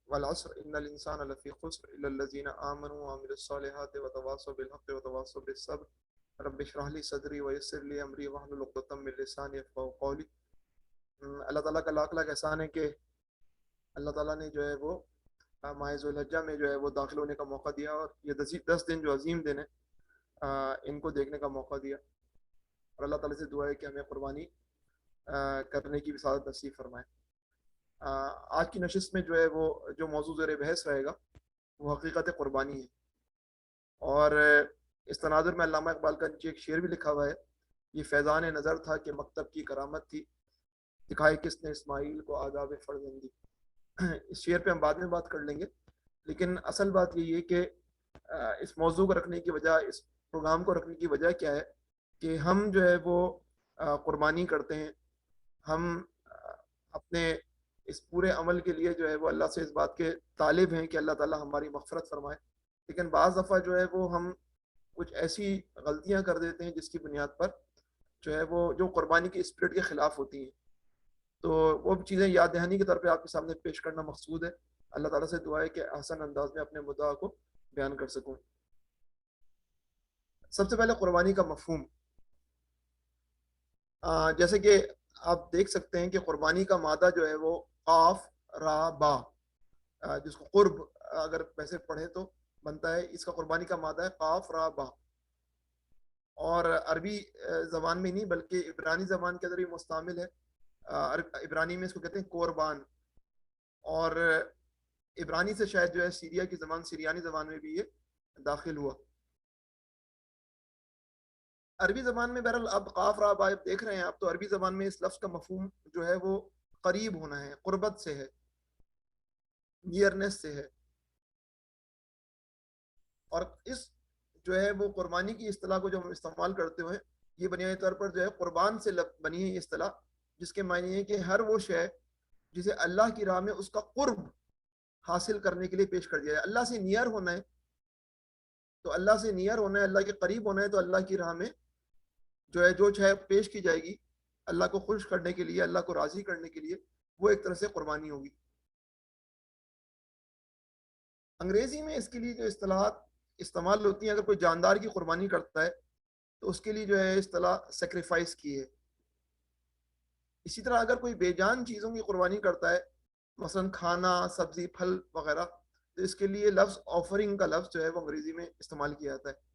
والعصر ان الانسان لفی خسر الا الذین آمنوا وعملوا الصالحات وتواصوا بالحق وتواصوا بالصبر رب اشرح لي صدری ویسر لي امری واحلل عقدۃ من لسانی یفقهوا قولی۔ اللہ تعالیٰ کا لاکھ لاکھ احسان ہے کہ اللہ تعالیٰ نے جو ہے وہ ماہ ذوالحجہ میں جو ہے وہ داخل ہونے کا موقع دیا، اور یہ 10 دن جو عظیم دن ہے ان کو دیکھنے کا موقع دیا، اور اللہ تعالیٰ سے دعا ہے کہ ہمیں قربانی کرنے کی بھی سعادت نصیب فرمائے۔ آج کی نشست میں جو ہے وہ جو موضوع زیر بحث رہے گا وہ حقیقت قربانی ہے، اور اس تناظر میں علامہ اقبال کا نیچے ایک شعر بھی لکھا ہوا ہے، یہ فیضان نظر تھا کہ مکتب کی کرامت تھی، دکھائے کس نے اسماعیل کو آداب فرزندی۔ اس شعر پہ ہم بعد میں بات کر لیں گے، لیکن اصل بات یہی ہے کہ اس موضوع کو رکھنے کی وجہ، اس پروگرام کو رکھنے کی وجہ کیا ہے کہ ہم جو ہے وہ قربانی کرتے ہیں، ہم اپنے اس پورے عمل کے لیے جو ہے وہ اللہ سے اس بات کے طالب ہیں کہ اللہ تعالیٰ ہماری مغفرت فرمائے، لیکن بعض دفعہ جو ہے وہ ہم کچھ ایسی غلطیاں کر دیتے ہیں جس کی بنیاد پر جو ہے وہ جو قربانی کی اسپرٹ کے خلاف ہوتی ہیں، تو وہ چیزیں یاد دہانی کے طور پہ آپ کے سامنے پیش کرنا مقصود ہے۔ اللہ تعالیٰ سے دعا ہے کہ آسان انداز میں اپنے مدعا کو بیان کر سکوں۔ سب سے پہلے قربانی کا مفہوم، جیسے کہ آپ دیکھ سکتے ہیں کہ قربانی کا مادہ جو ہے وہ قاف را با، جس کو قرب اگر ویسے پڑھیں تو بنتا ہے، اس کا قربانی کا مادہ ہے قاف را با، اور عربی زبان میں نہیں بلکہ عبرانی زبان کے اندر بھی مستعمل ہے۔ عبرانی میں اس کو کہتے ہیں قربان، اور عبرانی سے شاید جو ہے سیریا کی زبان، سریانی زبان میں بھی یہ داخل ہوا۔ عربی زبان میں بہرحال اب قاف را با دیکھ رہے ہیں آپ، تو عربی زبان میں اس لفظ کا مفہوم جو ہے وہ قریب ہونا ہے، قربت سے ہے، نیئرنس سے ہے، اور اس جو ہے وہ قربانی کی اصطلاح کو جو ہم استعمال کرتے ہوئے، یہ بنیادی طور پر جو ہے قربان سے بنی ہے یہ اصطلاح، جس کے معنی ہے کہ ہر وہ شے جسے اللہ کی راہ میں اس کا قرب حاصل کرنے کے لیے پیش کر دیا جائے، اللہ سے نیئر ہونا ہے، تو اللہ سے نیئر ہونا ہے، اللہ کے قریب ہونا ہے، تو اللہ کی راہ میں جو ہے جو شے پیش کی جائے گی اللہ کو خوش کرنے کے لیے، اللہ کو راضی کرنے کے لیے، وہ ایک طرح سے قربانی ہوگی۔ انگریزی میں اس کے لیے جو اصطلاحات استعمال ہوتی ہیں، اگر کوئی جاندار کی قربانی کرتا ہے تو اس کے لیے جو ہے اصطلاح سیکریفائس کی ہے۔ اسی طرح اگر کوئی بے جان چیزوں کی قربانی کرتا ہے، مثلا کھانا، سبزی، پھل وغیرہ، تو اس کے لیے لفظ آفرنگ کا لفظ جو ہے وہ انگریزی میں استعمال کیا جاتا ہے۔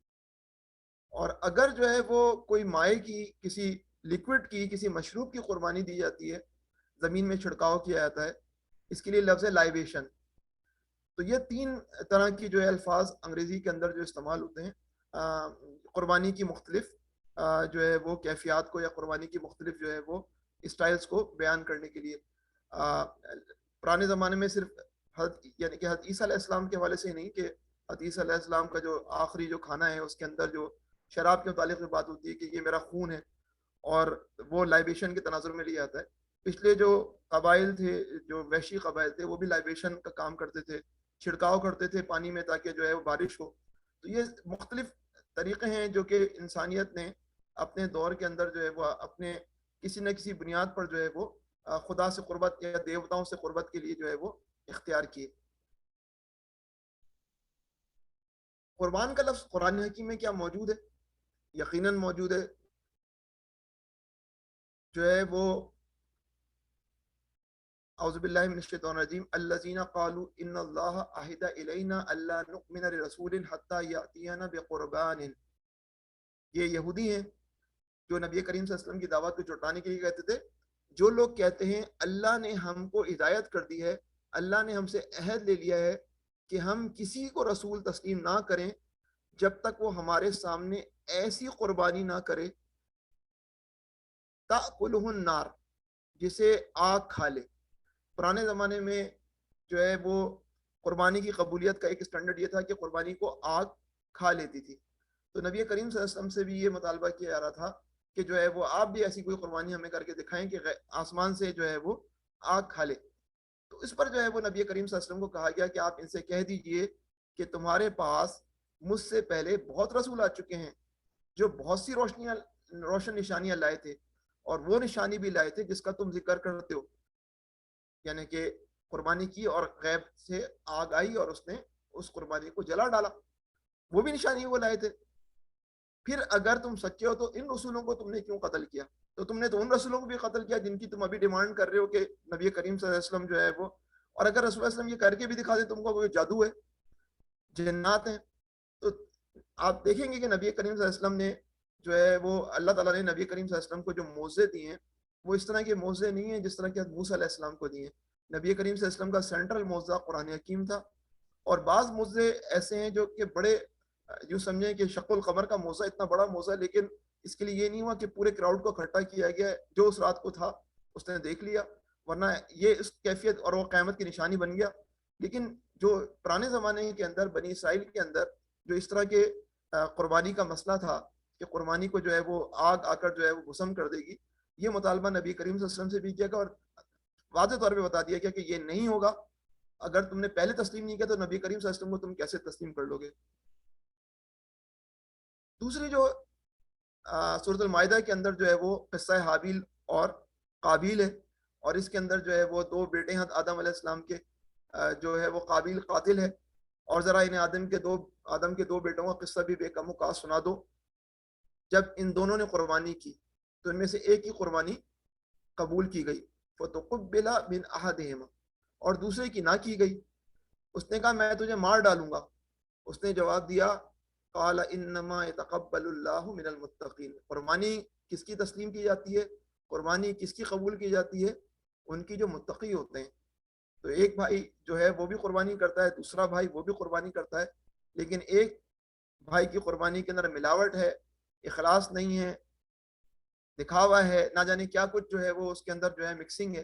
اور اگر جو ہے وہ کوئی مائع کی، کسی لیکوڈ کی، کسی مشروب کی قربانی دی جاتی ہے، زمین میں چھڑکاؤ کیا جاتا ہے، اس کے لیے لفظ ہے لائبیشن۔ تو یہ 3 طرح کی جو ہے الفاظ انگریزی کے اندر جو استعمال ہوتے ہیں قربانی کی مختلف جو ہے وہ کیفیات کو، یا قربانی کی مختلف جو ہے وہ اسٹائلز کو بیان کرنے کے لیے۔ پرانے زمانے میں صرف یعنی کہ حضرت عیسیٰ علیہ السلام کے حوالے سے ہی نہیں، کہ حضرت عیسیٰ علیہ السلام کا جو آخری جو کھانا ہے اس کے اندر جو شراب کے متعلق جو بات ہوتی ہے کہ یہ میرا خون ہے، اور وہ لائبیشن کے تناظر میں لیا جاتا ہے۔ پچھلے جو قبائل تھے، جو وحشی قبائل تھے، وہ بھی لائبیشن کا کام کرتے تھے، چھڑکاؤ کرتے تھے پانی میں تاکہ جو ہے وہ بارش ہو۔ تو یہ مختلف طریقے ہیں جو کہ انسانیت نے اپنے دور کے اندر جو ہے وہ اپنے کسی نہ کسی بنیاد پر جو ہے وہ خدا سے قربت یا دیوتاؤں سے قربت کے لیے جو ہے وہ اختیار کیے۔ قربان کا لفظ قرآن حکیم میں کیا موجود ہے؟ یقیناً موجود ہے، جو ہے وہ اعوذ باللہ من الشیطان الرجیم الذین قالوا ان اللہ عہد الینا الا نؤمن لرسول حتی یأتینا بقربان۔ یہ یہودی ہیں جو نبی کریم صلی اللہ علیہ وسلم کی دعوت کو جھٹلانے کے لیے کہتے تھے، جو لوگ کہتے ہیں اللہ نے ہم کو ہدایت کر دی ہے، اللہ نے ہم سے عہد لے لیا ہے کہ ہم کسی کو رسول تسلیم نہ کریں جب تک وہ ہمارے سامنے ایسی قربانی نہ کرے تأکلہ النار، جسے آگ کھا لے۔ پرانے زمانے میں جو ہے وہ قربانی کی قبولیت کا ایک سٹینڈرڈ یہ تھا کہ قربانی کو آگ کھا لیتی تھی، تو نبی کریم صلی اللہ علیہ وسلم سے بھی یہ مطالبہ کیا جا رہا تھا کہ جو ہے وہ آپ بھی ایسی کوئی قربانی ہمیں کر کے دکھائیں کہ آسمان سے جو ہے وہ آگ کھا لے۔ تو اس پر جو ہے وہ نبی کریم صلی اللہ علیہ وسلم کو کہا گیا کہ آپ ان سے کہہ دیجئے کہ تمہارے پاس مجھ سے پہلے بہت رسول آ چکے ہیں جو بہت سی روشن نشانیاں لائے تھے، اور وہ نشانی بھی لائے تھے جس کا تم ذکر کرتے ہو، یعنی کہ قربانی کی اور غیب سے آگ آئی اور اس نے اس قربانی کو جلا ڈالا. وہ بھی نشانی وہ لائے تھے. پھر اگر تم سچے ہو تو ان رسولوں کو تم نے کیوں قتل کیا؟ تو تم نے تو ان رسولوں کو بھی قتل کیا جن کی تم ابھی ڈیمانڈ کر رہے ہو کہ نبی کریم صلی اللہ علیہ وسلم جو ہے وہ. اور اگر رسول اللہ علیہ وسلم یہ کر کے بھی دکھا دیں تم کو وہ جادو ہے، جنات ہیں، تو آپ دیکھیں گے کہ نبی کریم صلی اللہ علیہ وسلم نے جو ہے وہ اللہ تعالیٰ نے نبی کریم صلی اللہ علیہ وسلم کو جو موعظے دیے ہیں وہ اس طرح کے موعظے نہیں ہیں جس طرح کہ موسیٰ علیہ السلام کو دیے ہیں. نبی کریم صلی اللہ علیہ وسلم کا سینٹرل موعظہ قرآن حکیم تھا. اور بعض موعظے ایسے ہیں جو کہ بڑے یوں سمجھیں کہ شق القمر کا موعظہ اتنا بڑا موعظہ، لیکن اس کے لیے یہ نہیں ہوا کہ پورے کراؤڈ کو اکٹھا کیا گیا، جو اس رات کو تھا اس نے دیکھ لیا، ورنہ یہ اس کیفیت اور وہ قیامت کی نشانی بن گیا. لیکن جو پرانے زمانے کے اندر بنی اسرائیل کے اندر جو اس طرح کے قربانی کا مسئلہ تھا کہ قربانی کو جو ہے وہ آگ آ کر جو ہے وہ بھسم کر دے گی، یہ مطالبہ نبی کریم صلی اللہ علیہ وسلم سے بھی کیا گیا اور واضح طور پہ بتا دیا گیا کہ یہ نہیں ہوگا. اگر تم نے پہلے تسلیم نہیں کیا تو نبی کریم صلی اللہ علیہ وسلم کو تم کیسے تسلیم کر لو گے؟ دوسری جو سورۃ المائدہ کے اندر جو ہے وہ قصہ حابیل اور قابیل ہے، اور اس کے اندر جو ہے وہ دو بیٹے ہیں آدم علیہ السلام کے، جو ہے وہ قابیل قاتل ہے، اور ذرا انہیں آدم کے دو بیٹوں کا قصہ بھی بے کم و کاس سنا دو. جب ان دونوں نے قربانی کی تو ان میں سے ایک ہی قربانی قبول کی گئی، فتقبل من احدہما، اور دوسرے کی نہ کی گئی. اس نے کہا میں تجھے مار ڈالوں گا. اس نے جواب دیا قال انما يتقبل اللہ من المتقین. قربانی کس کی تسلیم کی جاتی ہے، قربانی کس کی قبول کی جاتی ہے؟ ان کی جو متقی ہوتے ہیں. تو ایک بھائی جو ہے وہ بھی قربانی کرتا ہے، دوسرا بھائی وہ بھی قربانی کرتا ہے، لیکن ایک بھائی کی قربانی کے اندر ملاوٹ ہے، اخلاص نہیں ہے، دکھاوا ہے، نہ جانے کیا کچھ جو ہے وہ اس کے اندر جو ہے مکسنگ ہے.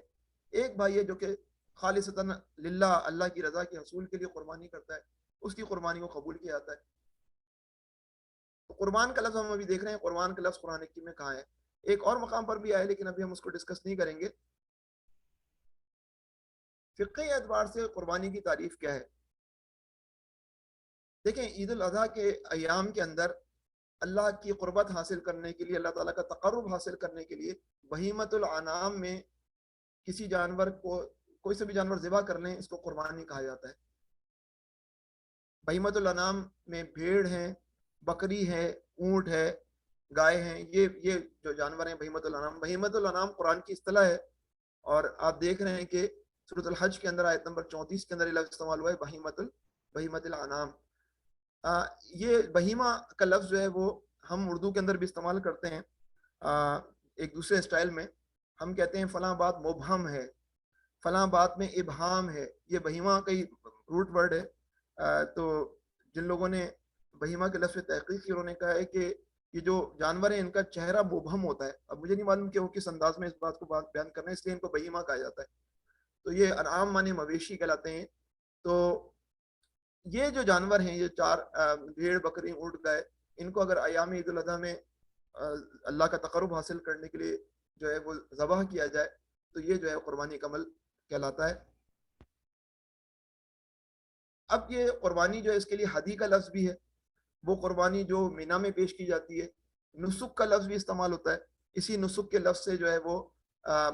ایک بھائی ہے جو کہ خالصتاً للہ، اللہ کی رضا کے حصول کے لیے قربانی کرتا ہے، اس کی قربانی کو قبول کیا جاتا ہے. تو قربان کا لفظ ہم ابھی دیکھ رہے ہیں، قربان کا لفظ قرآن حکیم میں کہاں ہے؟ ایک اور مقام پر بھی آئے لیکن ابھی ہم اس کو ڈسکس نہیں کریں گے. فقہی اعتبار سے قربانی کی تعریف کیا ہے؟ دیکھیں، عید الاضحیٰ کے ایام کے اندر اللہ کی قربت حاصل کرنے کے لیے، اللہ تعالیٰ کا تقرب حاصل کرنے کے لیے بہیمۃ الانعام میں کسی جانور کو، کوئی سے بھی جانور ذبح کر لیں، اس کو قربانی کہا جاتا ہے. بہیمۃ الانعام میں بھیڑ ہیں، بکری ہے، اونٹ ہے، گائے ہیں، یہ جو جانور ہیں بہیمۃ الانعام. بہیمۃ الانعام قرآن کی اصطلاح ہے، اور آپ دیکھ رہے ہیں کہ سورۃ الحج کے اندر آیت نمبر 34 کے اندر یہ لفظ استعمال ہوا ہے، بہیمۃ الانعام. یہ بہیمہ کا لفظ جو ہے وہ ہم اردو کے اندر بھی استعمال کرتے ہیں ایک دوسرے اسٹائل میں. ہم کہتے ہیں فلاں بات مبہم ہے، فلاں بات میں ابہام ہے. یہ بہیمہ کا ہی روٹ ورڈ ہے. تو جن لوگوں نے بہیمہ کے لفظ تحقیق کی، انہوں نے کہا ہے کہ یہ جو جانور ہیں ان کا چہرہ مبہم ہوتا ہے. اب مجھے نہیں معلوم کہ وہ کس انداز میں اس بات کو بیان کرنا ہے، اس لیے ان کو بہیمہ کہا جاتا ہے. تو یہ انعام معنی مویشی کہلاتے ہیں. تو یہ جو جانور ہیں، یہ چار بھیڑ، بکری، اونٹ، گائے، ان کو اگر ایام عید الاضحیٰ میں اللہ کا تقرب حاصل کرنے کے لیے جو ہے وہ ذبح کیا جائے تو یہ جو ہے قربانی کا عمل کہلاتا ہے. اب یہ قربانی جو ہے اس کے لیے ہدی کا لفظ بھی ہے، وہ قربانی جو مینا میں پیش کی جاتی ہے. نسک کا لفظ بھی استعمال ہوتا ہے، اسی نسک کے لفظ سے جو ہے وہ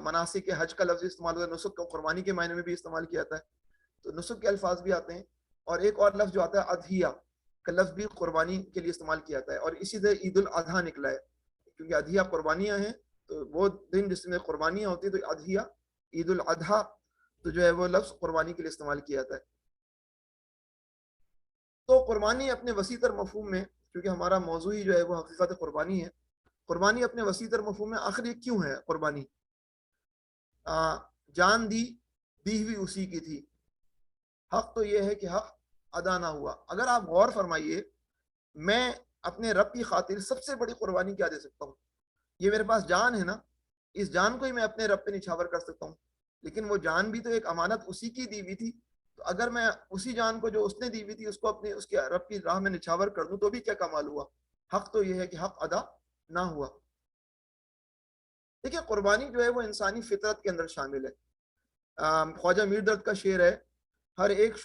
مناسک حج کا لفظ استعمال ہوتا ہے. نسک کو قربانی کے معنی میں بھی استعمال کیا جاتا ہے، تو نسک کے الفاظ بھی آتے ہیں. اور ایک اور لفظ جو آتا ہے اضحیہ کا لفظ بھی قربانی کے لیے استعمال کیا جاتا ہے، اور اسی سے عید الاضحیٰ نکلا ہے، کیونکہ اضحیہ قربانیاں ہیں. تو وہ دن جس میں قربانیاں ہوتی ہیں تو اضحیہ، عید الاضحیٰ، تو جو ہے وہ لفظ قربانی کے لیے استعمال کیا جاتا ہے. تو قربانی اپنے وسیع تر مفہوم میں، کیونکہ ہمارا موضوع ہی جو ہے وہ حقیقت قربانی ہے، قربانی اپنے وسیع تر مفہوم میں آخر یہ کیوں ہے قربانی؟ جان دی ہوئی اسی کی تھی. حق تو یہ ہے کہ حق ادا نہ ہوا. اگر آپ غور فرمائیے، میں اپنے رب کی خاطر سب سے بڑی قربانی کیا دے سکتا ہوں؟ یہ میرے پاس جان ہے نا، اس جان کو ہی میں اپنے رب پہ نچھاور کر سکتا ہوں، لیکن وہ جان بھی تو ایک امانت اسی کی دی ہوئی تھی. تو اگر میں اسی جان کو جو اس نے دی ہوئی تھی اس کو اپنے اس کے رب کی راہ میں نچھاور کر دوں تو بھی کیا کمال ہوا؟ حق تو یہ ہے کہ حق ادا نہ ہوا. دیکھیں، قربانی جو ہے وہ انسانی فطرت کے اندر شامل ہے. خواجہ میر درد کا شعر ہے، ہر ایک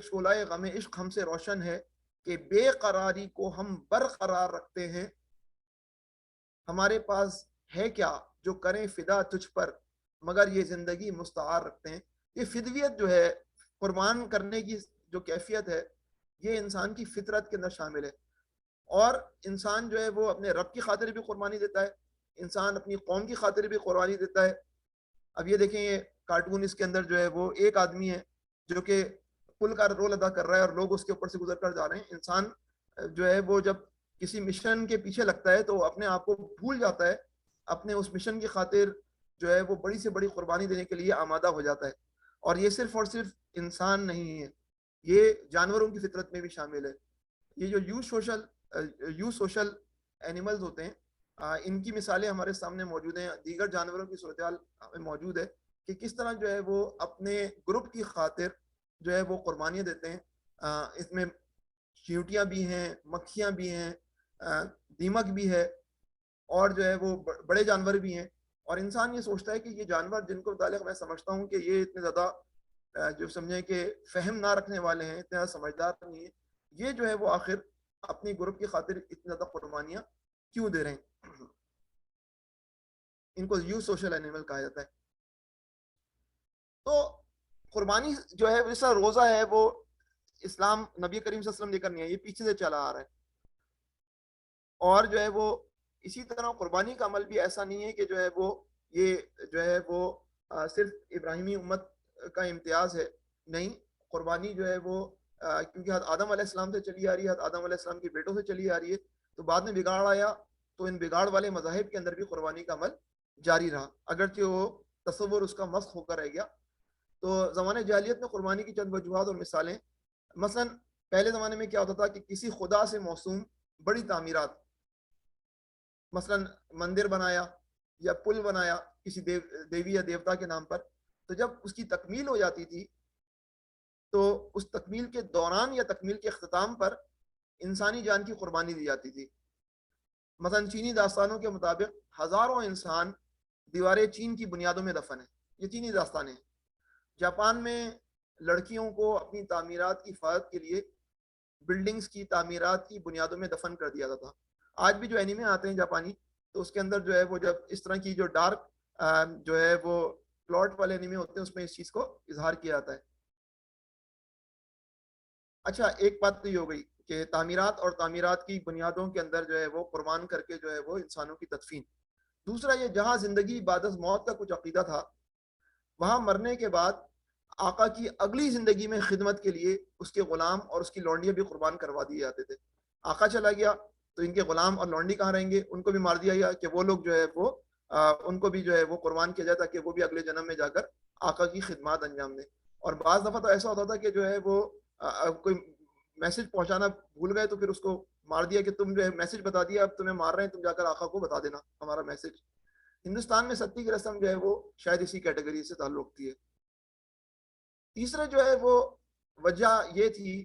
شعلہ غم عشق ہم سے روشن ہے کہ بے قراری کو ہم برقرار رکھتے ہیں. ہمارے پاس ہے کیا جو کریں فدا تجھ پر، مگر یہ زندگی مستعار رکھتے ہیں. یہ فدویت جو ہے قربان کرنے کی جو کیفیت ہے یہ انسان کی فطرت کے اندر شامل ہے، اور انسان جو ہے وہ اپنے رب کی خاطر بھی قربانی دیتا ہے، انسان اپنی قوم کی خاطر بھی قربانی دیتا ہے۔ اب یہ دیکھیں یہ کارٹون، اس کے اندر جو ہے وہ ایک آدمی ہے جو کہ پل کا رول ادا کر رہا ہے اور لوگ اس کے اوپر سے گزر کر جا رہے ہیں۔ انسان جو ہے وہ جب کسی مشن کے پیچھے لگتا ہے تو اپنے آپ کو بھول جاتا ہے، اپنے اس مشن کی خاطر جو ہے وہ بڑی سے بڑی قربانی دینے کے لیے آمادہ ہو جاتا ہے۔ اور یہ صرف اور صرف انسان نہیں ہے، یہ جانوروں کی فطرت میں بھی شامل ہے۔ یہ جو یو سوشل اینیملز ہوتے ہیں، ان کی مثالیں ہمارے سامنے موجود ہیں، دیگر جانوروں کی صورتحال موجود ہے کہ کس طرح جو ہے وہ اپنے گروپ کی خاطر جو ہے وہ قربانیاں دیتے ہیں۔ اس میں چیونٹیاں بھی ہیں، مکھیاں بھی ہیں، دیمک بھی ہے، اور جو ہے وہ بڑے جانور بھی ہیں۔ اور انسان یہ سوچتا ہے کہ یہ جانور جن کو متعلق میں سمجھتا ہوں کہ یہ اتنے زیادہ جو سمجھیں کہ فہم نہ رکھنے والے ہیں، اتنے زیادہ سمجھدار نہیں ہیں، یہ جو ہے وہ آخر اپنی گروپ کی خاطر اتنی زیادہ قربانیاں کیوں دے رہے ہیں؟ ان کو یو سوشل اینیمل کہا جاتا ہے۔ تو قربانی جو ہے جیسا روزہ ہے وہ اسلام نبی کریم صلی اللہ علیہ وسلم لے کر نہیں ہے، یہ پیچھے سے چلا آ رہا ہے۔ اور جو ہے وہ اسی طرح قربانی کا عمل بھی ایسا نہیں ہے کہ جو ہے وہ یہ جو ہے وہ صرف ابراہیمی امت کا امتیاز ہے، نہیں، قربانی جو ہے وہ کیونکہ حضرت آدم علیہ السلام سے چلی آ رہی ہے، حضرت آدم علیہ السلام کے بیٹوں سے چلی آ رہی ہے، تو بعد میں بگاڑ آیا تو ان بگاڑ والے مذاہب کے اندر بھی قربانی کا عمل جاری رہا، اگرچہ وہ تصور اس کا مسخ ہو کر رہ گیا۔ تو زمانے جاہلیت میں قربانی کی چند وجوہات اور مثالیں، مثلا پہلے زمانے میں کیا ہوتا تھا کہ کسی خدا سے موسوم بڑی تعمیرات، مثلا مندر بنایا یا پل بنایا کسی دیوی یا دیوتا کے نام پر، تو جب اس کی تکمیل ہو جاتی تھی تو اس تکمیل کے دوران یا تکمیل کے اختتام پر انسانی جان کی قربانی دی جاتی تھی۔ مثلا چینی داستانوں کے مطابق ہزاروں انسان دیوار چین کی بنیادوں میں دفن ہیں، یہ چینی داستانیں ہیں۔ جاپان میں لڑکیوں کو اپنی تعمیرات کی حفاظت کے لیے بلڈنگز کی تعمیرات کی بنیادوں میں دفن کر دیا جاتا تھا۔ آج بھی جو اینیمے آتے ہیں جاپانی، تو اس کے اندر جو ہے وہ جب اس طرح کی جو ڈارک جو ہے وہ پلاٹ والے اینیمے ہوتے ہیں اس میں اس چیز کو اظہار کیا جاتا ہے۔ اچھا، ایک بات تو یہ ہو گئی کہ تعمیرات اور تعمیرات کی بنیادوں کے اندر جو ہے وہ قربان کر کے جو ہے وہ انسانوں کی تدفین۔ دوسرا یہ جہاں زندگی بعد از موت کا کچھ عقیدہ تھا، وہاں مرنے کے بعد آقا کی اگلی زندگی میں خدمت کے لیے اس کے غلام اور اس کی لونڈیاں بھی قربان کروا دیے جاتے تھے۔ آقا چلا گیا تو ان کے غلام اور لونڈی کہاں رہیں گے؟ ان کو بھی مار دیا گیا کہ وہ لوگ جو ہے وہ ان کو بھی جو ہے وہ قربان کیا جائے تاکہ وہ بھی اگلے جنم میں جا کر آقا کی خدمات انجام دیں۔ اور بعض دفعہ تو ایسا ہوتا تھا کہ جو ہے وہ کوئی میسج پہنچانا بھول گئے تو پھر اس کو مار دیا کہ تم جو ہے میسج بتا دیا، اب تمہیں مار رہے ہیں، تم جا کر آقا کو بتا دینا ہمارا میسج۔ ہندوستان میں ستی کی رسم جو ہے وہ شاید اسی کیٹیگری سے تعلق رکھتی ہے۔ تیسرے جو ہے وہ وجہ یہ تھی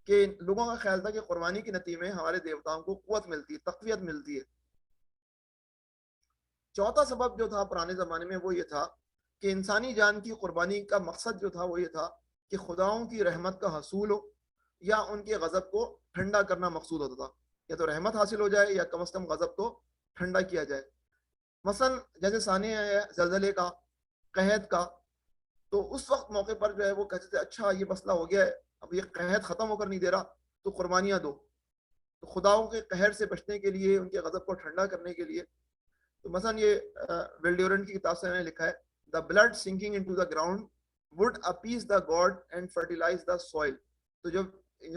کہ لوگوں کا خیال تھا کہ قربانی کے نتیجے میں ہمارے دیوتاؤں کو قوت ملتی ہے، تقویت ملتی ہے۔ چوتھا سبب جو تھا پرانے زمانے میں وہ یہ تھا کہ انسانی جان کی قربانی کا مقصد جو تھا وہ یہ تھا کہ خداؤں کی رحمت کا حصول ہو یا ان کے غضب کو ٹھنڈا کرنا مقصود ہوتا تھا، یا تو رحمت حاصل ہو جائے یا کم از کم غضب کو ٹھنڈا کیا جائے۔ مثلا جیسے سانحہ ہے زلزلے کا، قحط کا، تو اس وقت موقع پر جو ہے وہ کہتے تھے اچھا یہ مسئلہ ہو گیا ہے، اب یہ قحط ختم ہو کر نہیں دے رہا تو قربانیاں دو، تو خداؤں کے قہر سے بچنے کے لیے، ان کے غضب کو ٹھنڈا کرنے کے لیے۔ تو مثلا یہ ول ڈیورنٹ کی کتاب سے میں نے لکھا ہے the blood sinking into the ground would appease the god and fertilize the soil. تو جب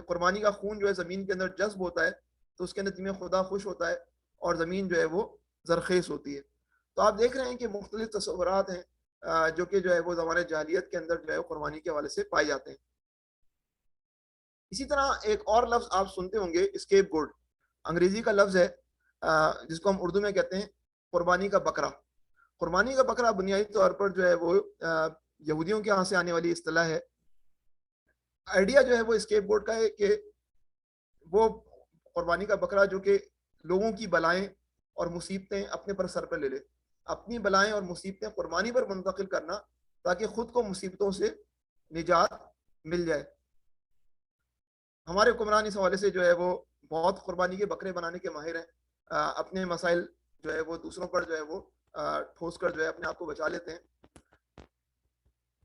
قربانی کا خون جو ہے زمین کے اندر جذب ہوتا ہے تو اس کے نتیجے میں خدا خوش ہوتا ہے اور زمین جو ہے وہ زرخیز ہوتی ہے۔ تو آپ دیکھ رہے ہیں کہ مختلف تصورات ہیں جو کہ جو ہے وہ زمانے جاہلیت کے اندر جو ہے قربانی کے حوالے سے پائے جاتے ہیں۔ اسی طرح ایک اور لفظ آپ سنتے ہوں گے، اسکیپ گوڈ، انگریزی کا لفظ ہے جس کو ہم اردو میں کہتے ہیں قربانی کا بکرا۔ قربانی کا بکرا بنیادی طور پر جو ہے وہ یہودیوں کے یہاں سے آنے والی اصطلاح ہے۔ آئیڈیا جو ہے وہ اسکیپ گوڈ کا ہے کہ وہ قربانی کا بکرا جو کہ لوگوں کی بلائیں اور مصیبتیں اپنے پر سر پر لے لے، اپنی بلائیں اور مصیبتیں قربانی پر منتقل کرنا تاکہ خود کو مصیبتوں سے نجات مل جائے۔ ہمارے حکمران اس حوالے سے جو ہے وہ بہت قربانی کے بکرے بنانے کے ماہر ہیں، اپنے مسائل جو ہے وہ دوسروں پر جو ہے وہ ٹھوس کر جو ہے اپنے آپ کو بچا لیتے ہیں۔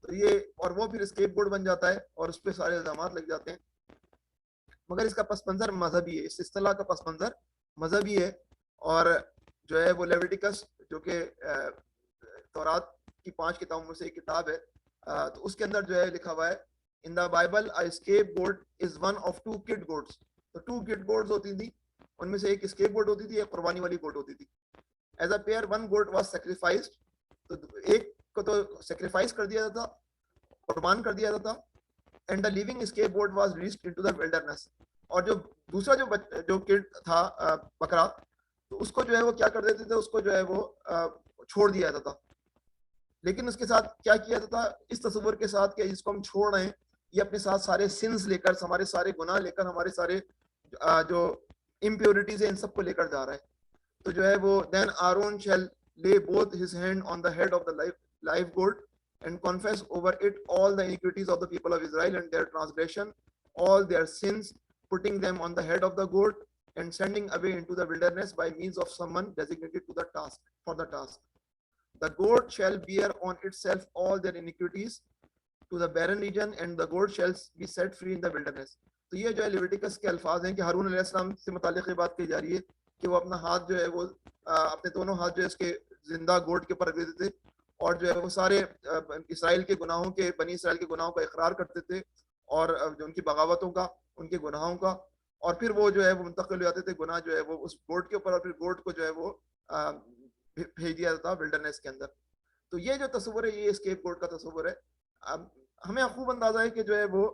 تو یہ اور وہ پھر اسکیپ بورڈ بن جاتا ہے اور اس پہ سارے الزامات لگ جاتے ہیں. مگر اس کا پس منظر مذہبی ہے, اس اصطلاح کا پس منظر مذہبی ہے. اور جو ہے وہ لیویٹیکس جو کہ تورات کی 5 کتابوں میں سے ایک کتاب ہے, تو اس کے اندر جو ہے لکھا ہوا ہے in the Bible a scapegoat is one of 2 kid goats. تو 2 kid goats ہوتی تھی, ان میں سے ایک اسکیپ گوٹ ہوتی تھی, ایک قربانی والی گوٹ ہوتی تھی. As a pair 1 goat was sacrificed, تو ایک کو تو سیکریفائس کر دیا جاتا, قربان کر دیا جاتا. And the living scapegoat was released into the wilderness, اور جو دوسرا جو کڈ تھا بکرا, تو اس کو جو ہے وہ کیا کر دیتے تھے, اس کو جو ہے وہ چھوڑ دیا جاتا تھا. لیکن اس کے ساتھ کیا کیا جاتا تھا, اس تصور کے ساتھ کہ جس کو ہم چھوڑ رہے ہیں یہ اپنے ساتھ سارے سنس لے کر, ہمارے سارے گناہ لے کر, ہمارے سارے جو امپیورٹیز ہیں ان سب کو لے کر جا رہا ہے. تو جو ہے وہ then Aaron shall lay both his hand on the head of the live goat and confess over it all the iniquities of the people of Israel and their transgression, all their sins, putting them on the head of the goat and sending away into the wilderness by means of someone designated to the task for the task. The goat shall bear on itself all their iniquities to the barren region, and the goat shall be set free in the wilderness. تو یہ جو ہے لیویٹیکس کے الفاظ ہیں کہ ہارون علیہ السلام سے متعلق یہ بات کہی جا رہی ہے کہ وہ اپنا ہاتھ جو ہے وہ اپنے دونوں ہاتھ جو ہے اس کے زندہ گوٹ کے اوپر رکھ دیتے تھے, اور جو ہے وہ سارے اسرائیل کے گناہوں کے, بنی اسرائیل کے گناہوں کا اقرار کرتے تھے, اور جو ان کی بغاوتوں کا, ان کے گناہوں کا, اور پھر وہ جو ہے وہ منتقل ہو جاتے تھے گناہ جو ہے وہ اس گوٹ کے اوپر, اور پھر گوٹ کو جو ہے وہ بھیج دیا جاتا ولڈرنیس کے اندر. تو یہ جو تصور ہے یہ اسکیپ گوٹ کا تصور ہے. ہمیں خوب اندازہ ہے کہ جو ہے وہ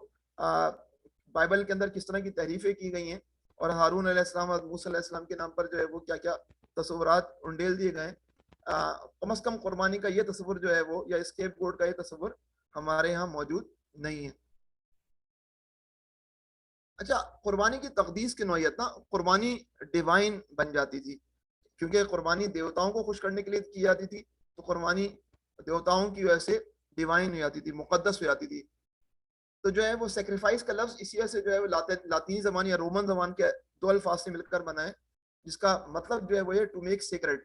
بائبل کے اندر کس طرح کی تحریفیں کی گئی ہیں, اور ہارون علیہ السلام اور موسیٰ علیہ السلام کے نام پر جو ہے وہ کیا کیا تصورات انڈیل دیے گئے ہیں. کم از کم قربانی کا یہ تصور جو ہے وہ, یا اسکیپ گوٹ کا یہ تصور ہمارے ہاں موجود نہیں ہے. اچھا, قربانی کی تقدیس کی نوعیت نا, قربانی ڈیوائن بن جاتی تھی, کیونکہ قربانی دیوتاؤں کو خوش کرنے کے لیے کی جاتی تھی, تو قربانی دیوتاؤں کی وجہ سے ڈیوائن ہو جاتی تھی, مقدس ہو جاتی تھی. تو جو ہے وہ سیکریفائس کا لفظ اسی وجہ سے جو ہے وہ لاطینی زبان یا رومن زبان کے 2 الفاظ سے مل کر بنا ہے, جس کا مطلب جو ہے وہ ٹو میک سیکریٹ,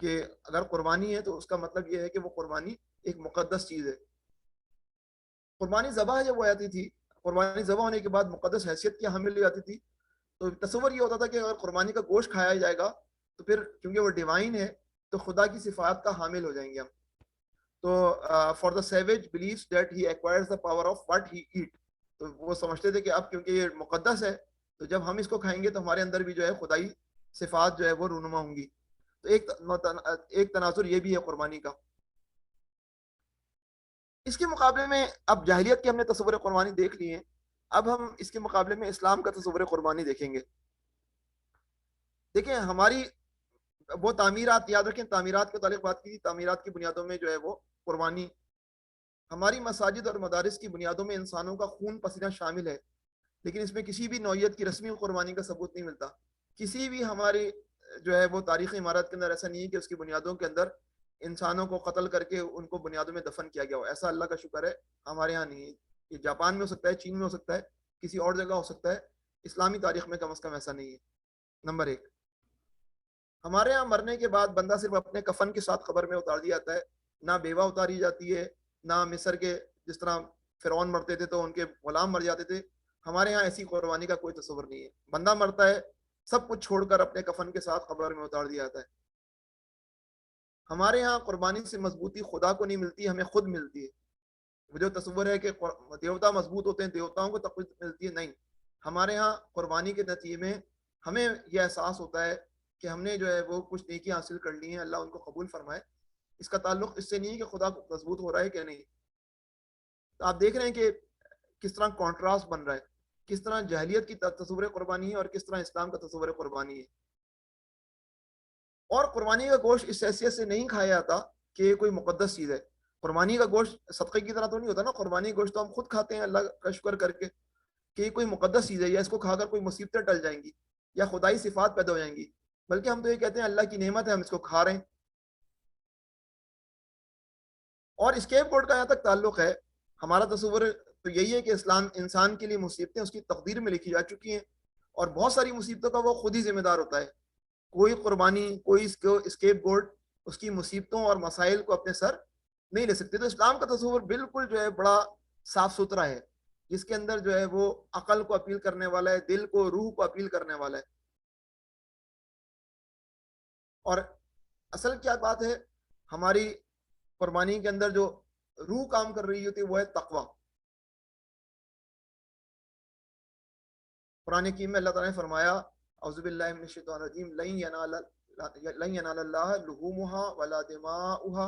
کہ اگر قربانی ہے تو اس کا مطلب یہ ہے کہ وہ قربانی ایک مقدس چیز ہے. قربانی ذبح جب ہو جاتی تھی, قربانی ذبح ہونے کے بعد مقدس حیثیت کی حامل ہو جاتی تھی, تو تصور یہ ہوتا تھا کہ اگر قربانی کا گوشت کھایا جائے گا تو پھر کیونکہ وہ ڈیوائن ہے تو خدا کی صفات کا حامل ہو جائیں گے ہم. تو for the savage believes that he acquires the power of what he eats, تو وہ سمجھتے تھے کہ اب کیونکہ یہ مقدس ہے تو جب ہم اس کو کھائیں گے تو ہمارے اندر بھی جو ہے خدائی صفات جو ہے وہ رونما ہوں گی. تو ایک تناظر یہ بھی ہے قربانی کا. اس کے مقابلے میں اب جاہلیت کے ہم نے تصور قربانی دیکھ لی ہیں, اب ہم اس کے مقابلے میں اسلام کا تصور قربانی دیکھیں گے. دیکھیں ہماری وہ تعمیرات, یاد رکھیں تعمیرات کے تعلق بات کی تھی, تعمیرات کی بنیادوں میں جو ہے وہ قربانی, ہماری مساجد اور مدارس کی بنیادوں میں انسانوں کا خون پسینہ شامل ہے, لیکن اس میں کسی بھی نوعیت کی رسمی قربانی کا ثبوت نہیں ملتا. کسی بھی ہماری جو ہے وہ تاریخی عمارت کے اندر ایسا نہیں ہے کہ اس کی بنیادوں کے اندر انسانوں کو قتل کر کے ان کو بنیادوں میں دفن کیا گیا ہو. ایسا اللہ کا شکر ہے ہمارے ہاں نہیں ہے. یہ جاپان میں ہو سکتا ہے, چین میں ہو سکتا ہے, کسی اور جگہ ہو سکتا ہے, اسلامی تاریخ میں کم از کم ایسا نہیں ہے. نمبر 1, ہمارے ہاں مرنے کے بعد بندہ صرف اپنے کفن کے ساتھ قبر میں اتار دیا جاتا ہے, نہ بیوہ اتاری جاتی ہے, نہ مصر کے جس طرح فرعون مرتے تھے تو ان کے غلام مر جاتے تھے. ہمارے ہاں ایسی قربانی کا کوئی تصور نہیں ہے. بندہ مرتا ہے, سب کچھ چھوڑ کر اپنے کفن کے ساتھ قبر میں اتار دیا جاتا ہے. ہمارے ہاں قربانی سے مضبوطی خدا کو نہیں ملتی, ہمیں خود ملتی ہے. وہ جو تصور ہے کہ دیوتا مضبوط ہوتے ہیں, دیوتاؤں کو تقویت ملتی ہے, نہیں. ہمارے ہاں قربانی کے نتیجے میں ہمیں یہ احساس ہوتا ہے کہ ہم نے جو ہے وہ کچھ نیکی حاصل کر لی ہیں, اللہ ان کو قبول فرمائے. اس کا تعلق اس سے نہیں ہے کہ خدا مضبوط ہو رہا ہے کہ نہیں. تو آپ دیکھ رہے ہیں کہ کس طرح کانٹراسٹ بن رہا ہے, کس طرح جاہلیت کی تصور قربانی ہے اور کس طرح اسلام کا تصور قربانی ہے. اور قربانی کا گوشت اس حیثیت سے نہیں کھایا جاتا کہ یہ کوئی مقدس چیز ہے. قربانی کا گوشت صدقے کی طرح تو نہیں ہوتا نا. قربانی کا گوشت تو ہم خود کھاتے ہیں اللہ کا شکر کر کے کہ یہ کوئی مقدس چیز ہے, یا اس کو کھا کر کوئی مصیبتیں ٹل جائیں گی, یا خدائی صفات پیدا ہو جائیں گی. بلکہ ہم تو یہ کہتے ہیں اللہ کی نعمت ہے, ہم اس کو کھا رہے ہیں. اور اسکیپ گوٹ کا یہاں تک تعلق ہے, ہمارا تصور تو یہی ہے کہ اسلام انسان کے لیے مصیبتیں اس کی تقدیر میں لکھی جا چکی ہیں, اور بہت ساری مصیبتوں کا وہ خود ہی ذمہ دار ہوتا ہے. کوئی قربانی, کوئی اسکیپ گوٹ اس کی مصیبتوں اور مسائل کو اپنے سر نہیں لے سکتے. تو اسلام کا تصور بالکل جو ہے بڑا صاف ستھرا ہے، جس کے اندر جو ہے وہ عقل کو اپیل کرنے والا ہے، دل کو، روح کو اپیل کرنے والا ہے. اور اصل کیا بات ہے، ہماری قربانی کے اندر جو روح کام کر رہی ہوتی ہے وہ ہے تقوی. قرآن حکیم میں اللہ تعالیٰ نے فرمایا اعوذ باللہ من الشیطان الرجیم لن ینال اللہ لحومها ولا دماؤها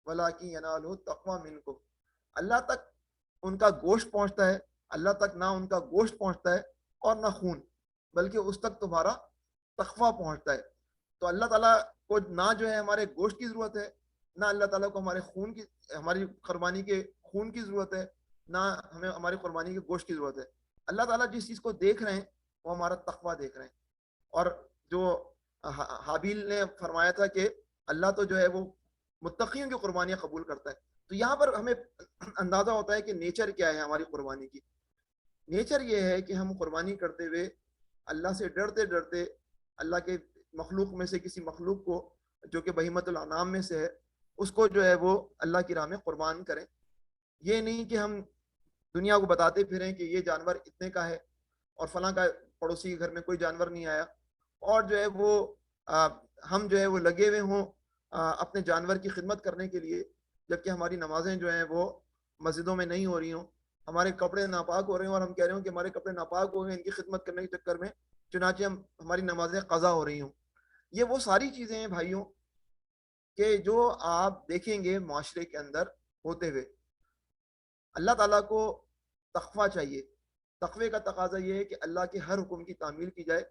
ولکن ینالہ التقوی منکم. اللہ تک ان کا گوشت پہنچتا ہے، اللہ تک نہ ان کا گوشت پہنچتا ہے اور نہ خون، بلکہ اس تک تمہارا تقوی پہنچتا ہے. تو اللہ تعالیٰ کو نہ جو ہے ہمارے گوشت کی ضرورت ہے، نہ اللہ تعالیٰ کو ہمارے خون کی، ہماری قربانی کے خون کی ضرورت ہے، نہ ہمیں ہماری قربانی کے گوشت کی ضرورت ہے. اللہ تعالیٰ جس چیز کو دیکھ رہے ہیں وہ ہمارا تقوی دیکھ رہے ہیں. اور جو حابیل نے فرمایا تھا کہ اللہ تو جو ہے وہ متقیوں کی قربانیاں قبول کرتا ہے. تو یہاں پر ہمیں اندازہ ہوتا ہے کہ نیچر کیا ہے ہماری قربانی کی. نیچر یہ ہے کہ ہم قربانی کرتے ہوئے اللہ سے ڈرتے ڈرتے اللہ کے مخلوق میں سے کسی مخلوق کو جو کہ بہیمۃ الانعام میں سے ہے، اس کو جو ہے وہ اللہ کی راہ میں قربان کریں. یہ نہیں کہ ہم دنیا کو بتاتے پھریں کہ یہ جانور اتنے کا ہے اور فلاں کا پڑوسی کے گھر میں کوئی جانور نہیں آیا، اور جو ہے وہ ہم جو ہے وہ لگے ہوئے ہوں اپنے جانور کی خدمت کرنے کے لیے، جبکہ ہماری نمازیں جو ہیں وہ مسجدوں میں نہیں ہو رہی ہوں، ہمارے کپڑے ناپاک ہو رہے ہیں اور ہم کہہ رہے ہوں کہ ہمارے کپڑے ناپاک ہو گئے ان کی خدمت کرنے کے چکر میں، چنانچہ ہماری نمازیں قضا ہو رہی ہوں. یہ وہ ساری چیزیں ہیں بھائیوں کہ جو آپ دیکھیں گے معاشرے کے اندر ہوتے ہوئے. اللہ تعالیٰ کو تقوی چاہیے. تقوی کا تقاضا یہ ہے کہ اللہ کے ہر حکم کی تعمیل کی جائے.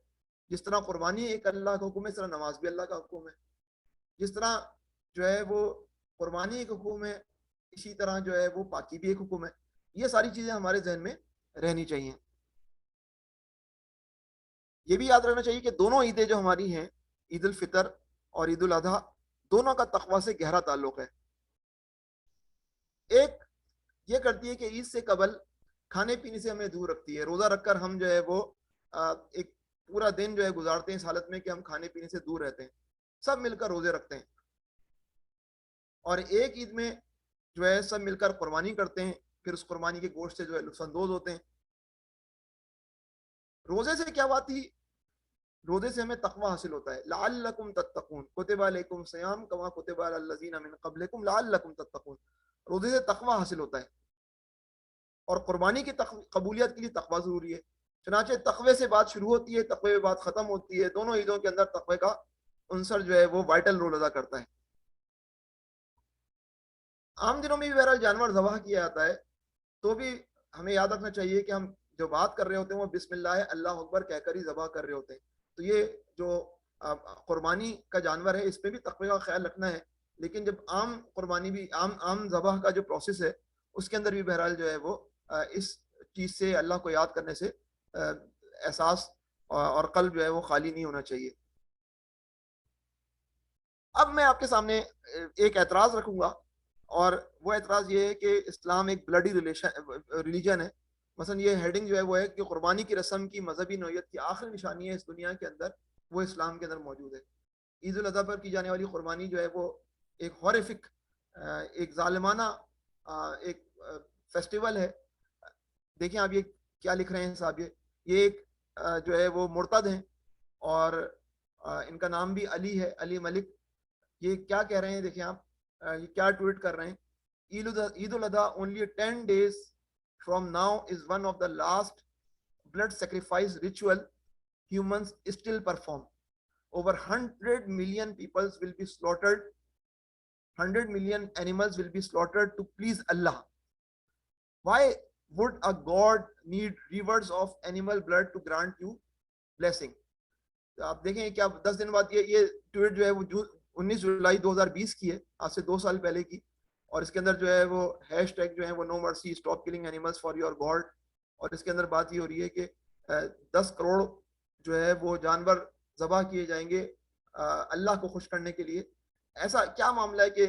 جس طرح قربانی ایک اللہ کا حکم ہے، اس طرح نماز بھی اللہ کا حکم ہے. جس طرح جو ہے وہ قربانی ایک حکم ہے، اسی طرح جو ہے وہ پاکی بھی ایک حکم ہے. یہ ساری چیزیں ہمارے ذہن میں رہنی چاہیے. یہ بھی یاد رکھنا چاہیے کہ دونوں عیدیں جو ہماری ہیں، عید الفطر اور عید الاضحیٰ، دونوں کا تقوی سے گہرا تعلق ہے. ایک یہ کرتی ہے کہ عید سے قبل کھانے پینے سے ہمیں دور رکھتی ہے. روزہ رکھ کر ہم جو ہے وہ ایک پورا دن جو ہے گزارتے ہیں اس حالت میں کہ ہم کھانے پینے سے دور رہتے ہیں، سب مل کر روزے رکھتے ہیں. اور ایک عید میں جو ہے سب مل کر قربانی کرتے ہیں، پھر اس قربانی کے گوشت سے جو ہے لطف اندوز ہوتے ہیں. روزے سے کیا بات تھی؟ روزے سے ہمیں تقوی حاصل ہوتا ہے. لعلکم تتقون کتب علیکم الصیام کما کتب علی الذین من قبلکم لعلکم تتقون. روزے سے تقوی حاصل ہوتا ہے، اور قربانی کی قبولیت کے لیے تقوی ضروری ہے. چنانچہ تقوی سے بات شروع ہوتی ہے، تقوی سے بات ختم ہوتی ہے. دونوں عیدوں کے اندر تقوی کا عنصر جو ہے وہ وائٹل رول ادا کرتا ہے. عام دنوں میں بھی بہرحال جانور ذبح کیا جاتا ہے، تو بھی ہمیں یاد رکھنا چاہیے کہ ہم جو بات کر رہے ہوتے ہیں وہ بسم اللہ اللہ اکبر کہہ کر ہی ذبح کر رہے ہوتے ہیں. تو یہ جو قربانی کا جانور ہے اس پہ بھی تقوی کا خیال رکھنا ہے. لیکن جب عام قربانی بھی عام ذبح کا جو پروسیس ہے اس کے اندر بھی بہرحال جو ہے وہ اس چیز سے، اللہ کو یاد کرنے سے احساس اور قلب جو ہے وہ خالی نہیں ہونا چاہیے. اب میں آپ کے سامنے ایک اعتراض رکھوں گا، اور وہ اعتراض یہ ہے کہ اسلام ایک بلڈی ریلیجن ہے. مثلا یہ ہیڈنگ جو ہے وہ ہے کہ قربانی کی رسم کی مذہبی نوعیت کی آخری نشانی ہے اس دنیا کے اندر، وہ اسلام کے اندر موجود ہے. عید الاضحیٰ پر کی جانے والی قربانی جو ہے وہ ایک ہارفک، ایک ظالمانہ ایک فیسٹیول ہے. دیکھیں آپ یہ کیا لکھ رہے ہیں صاحب، یہ ایک جو ہے وہ مرتد ہیں، اور ان کا نام بھی علی ہے، علی ملک. یہ کیا کہہ رہے ہیں دیکھیں آپ، یہ کیا ٹویٹ کر رہے ہیں. عید al-Adha only 10 days from now is one of the last blood sacrifice ritual humans still perform. Over 100 million people will be slaughtered. 100 million animals will be slaughtered to please Allah. Why would a god need rivers of animal blood to grant you blessing? آپ دیکھیں کیا 10 دن بعد یہ tweet جو ہے وہ 19 جولائی 2020 کی ہے، آج سے 2 سال پہلے کی. اور اس کے اندر جو ہے وہ ہیش ٹیگ جو ہے وہ no mercy stop killing animals for your god. اور اس کے اندر بات یہ ہو رہی ہے کہ 10 کروڑ جو ہے وہ جانور ذبح کیے جائیں گے اللہ کو خوش کرنے کے لیے. ایسا کیا معاملہ ہے کہ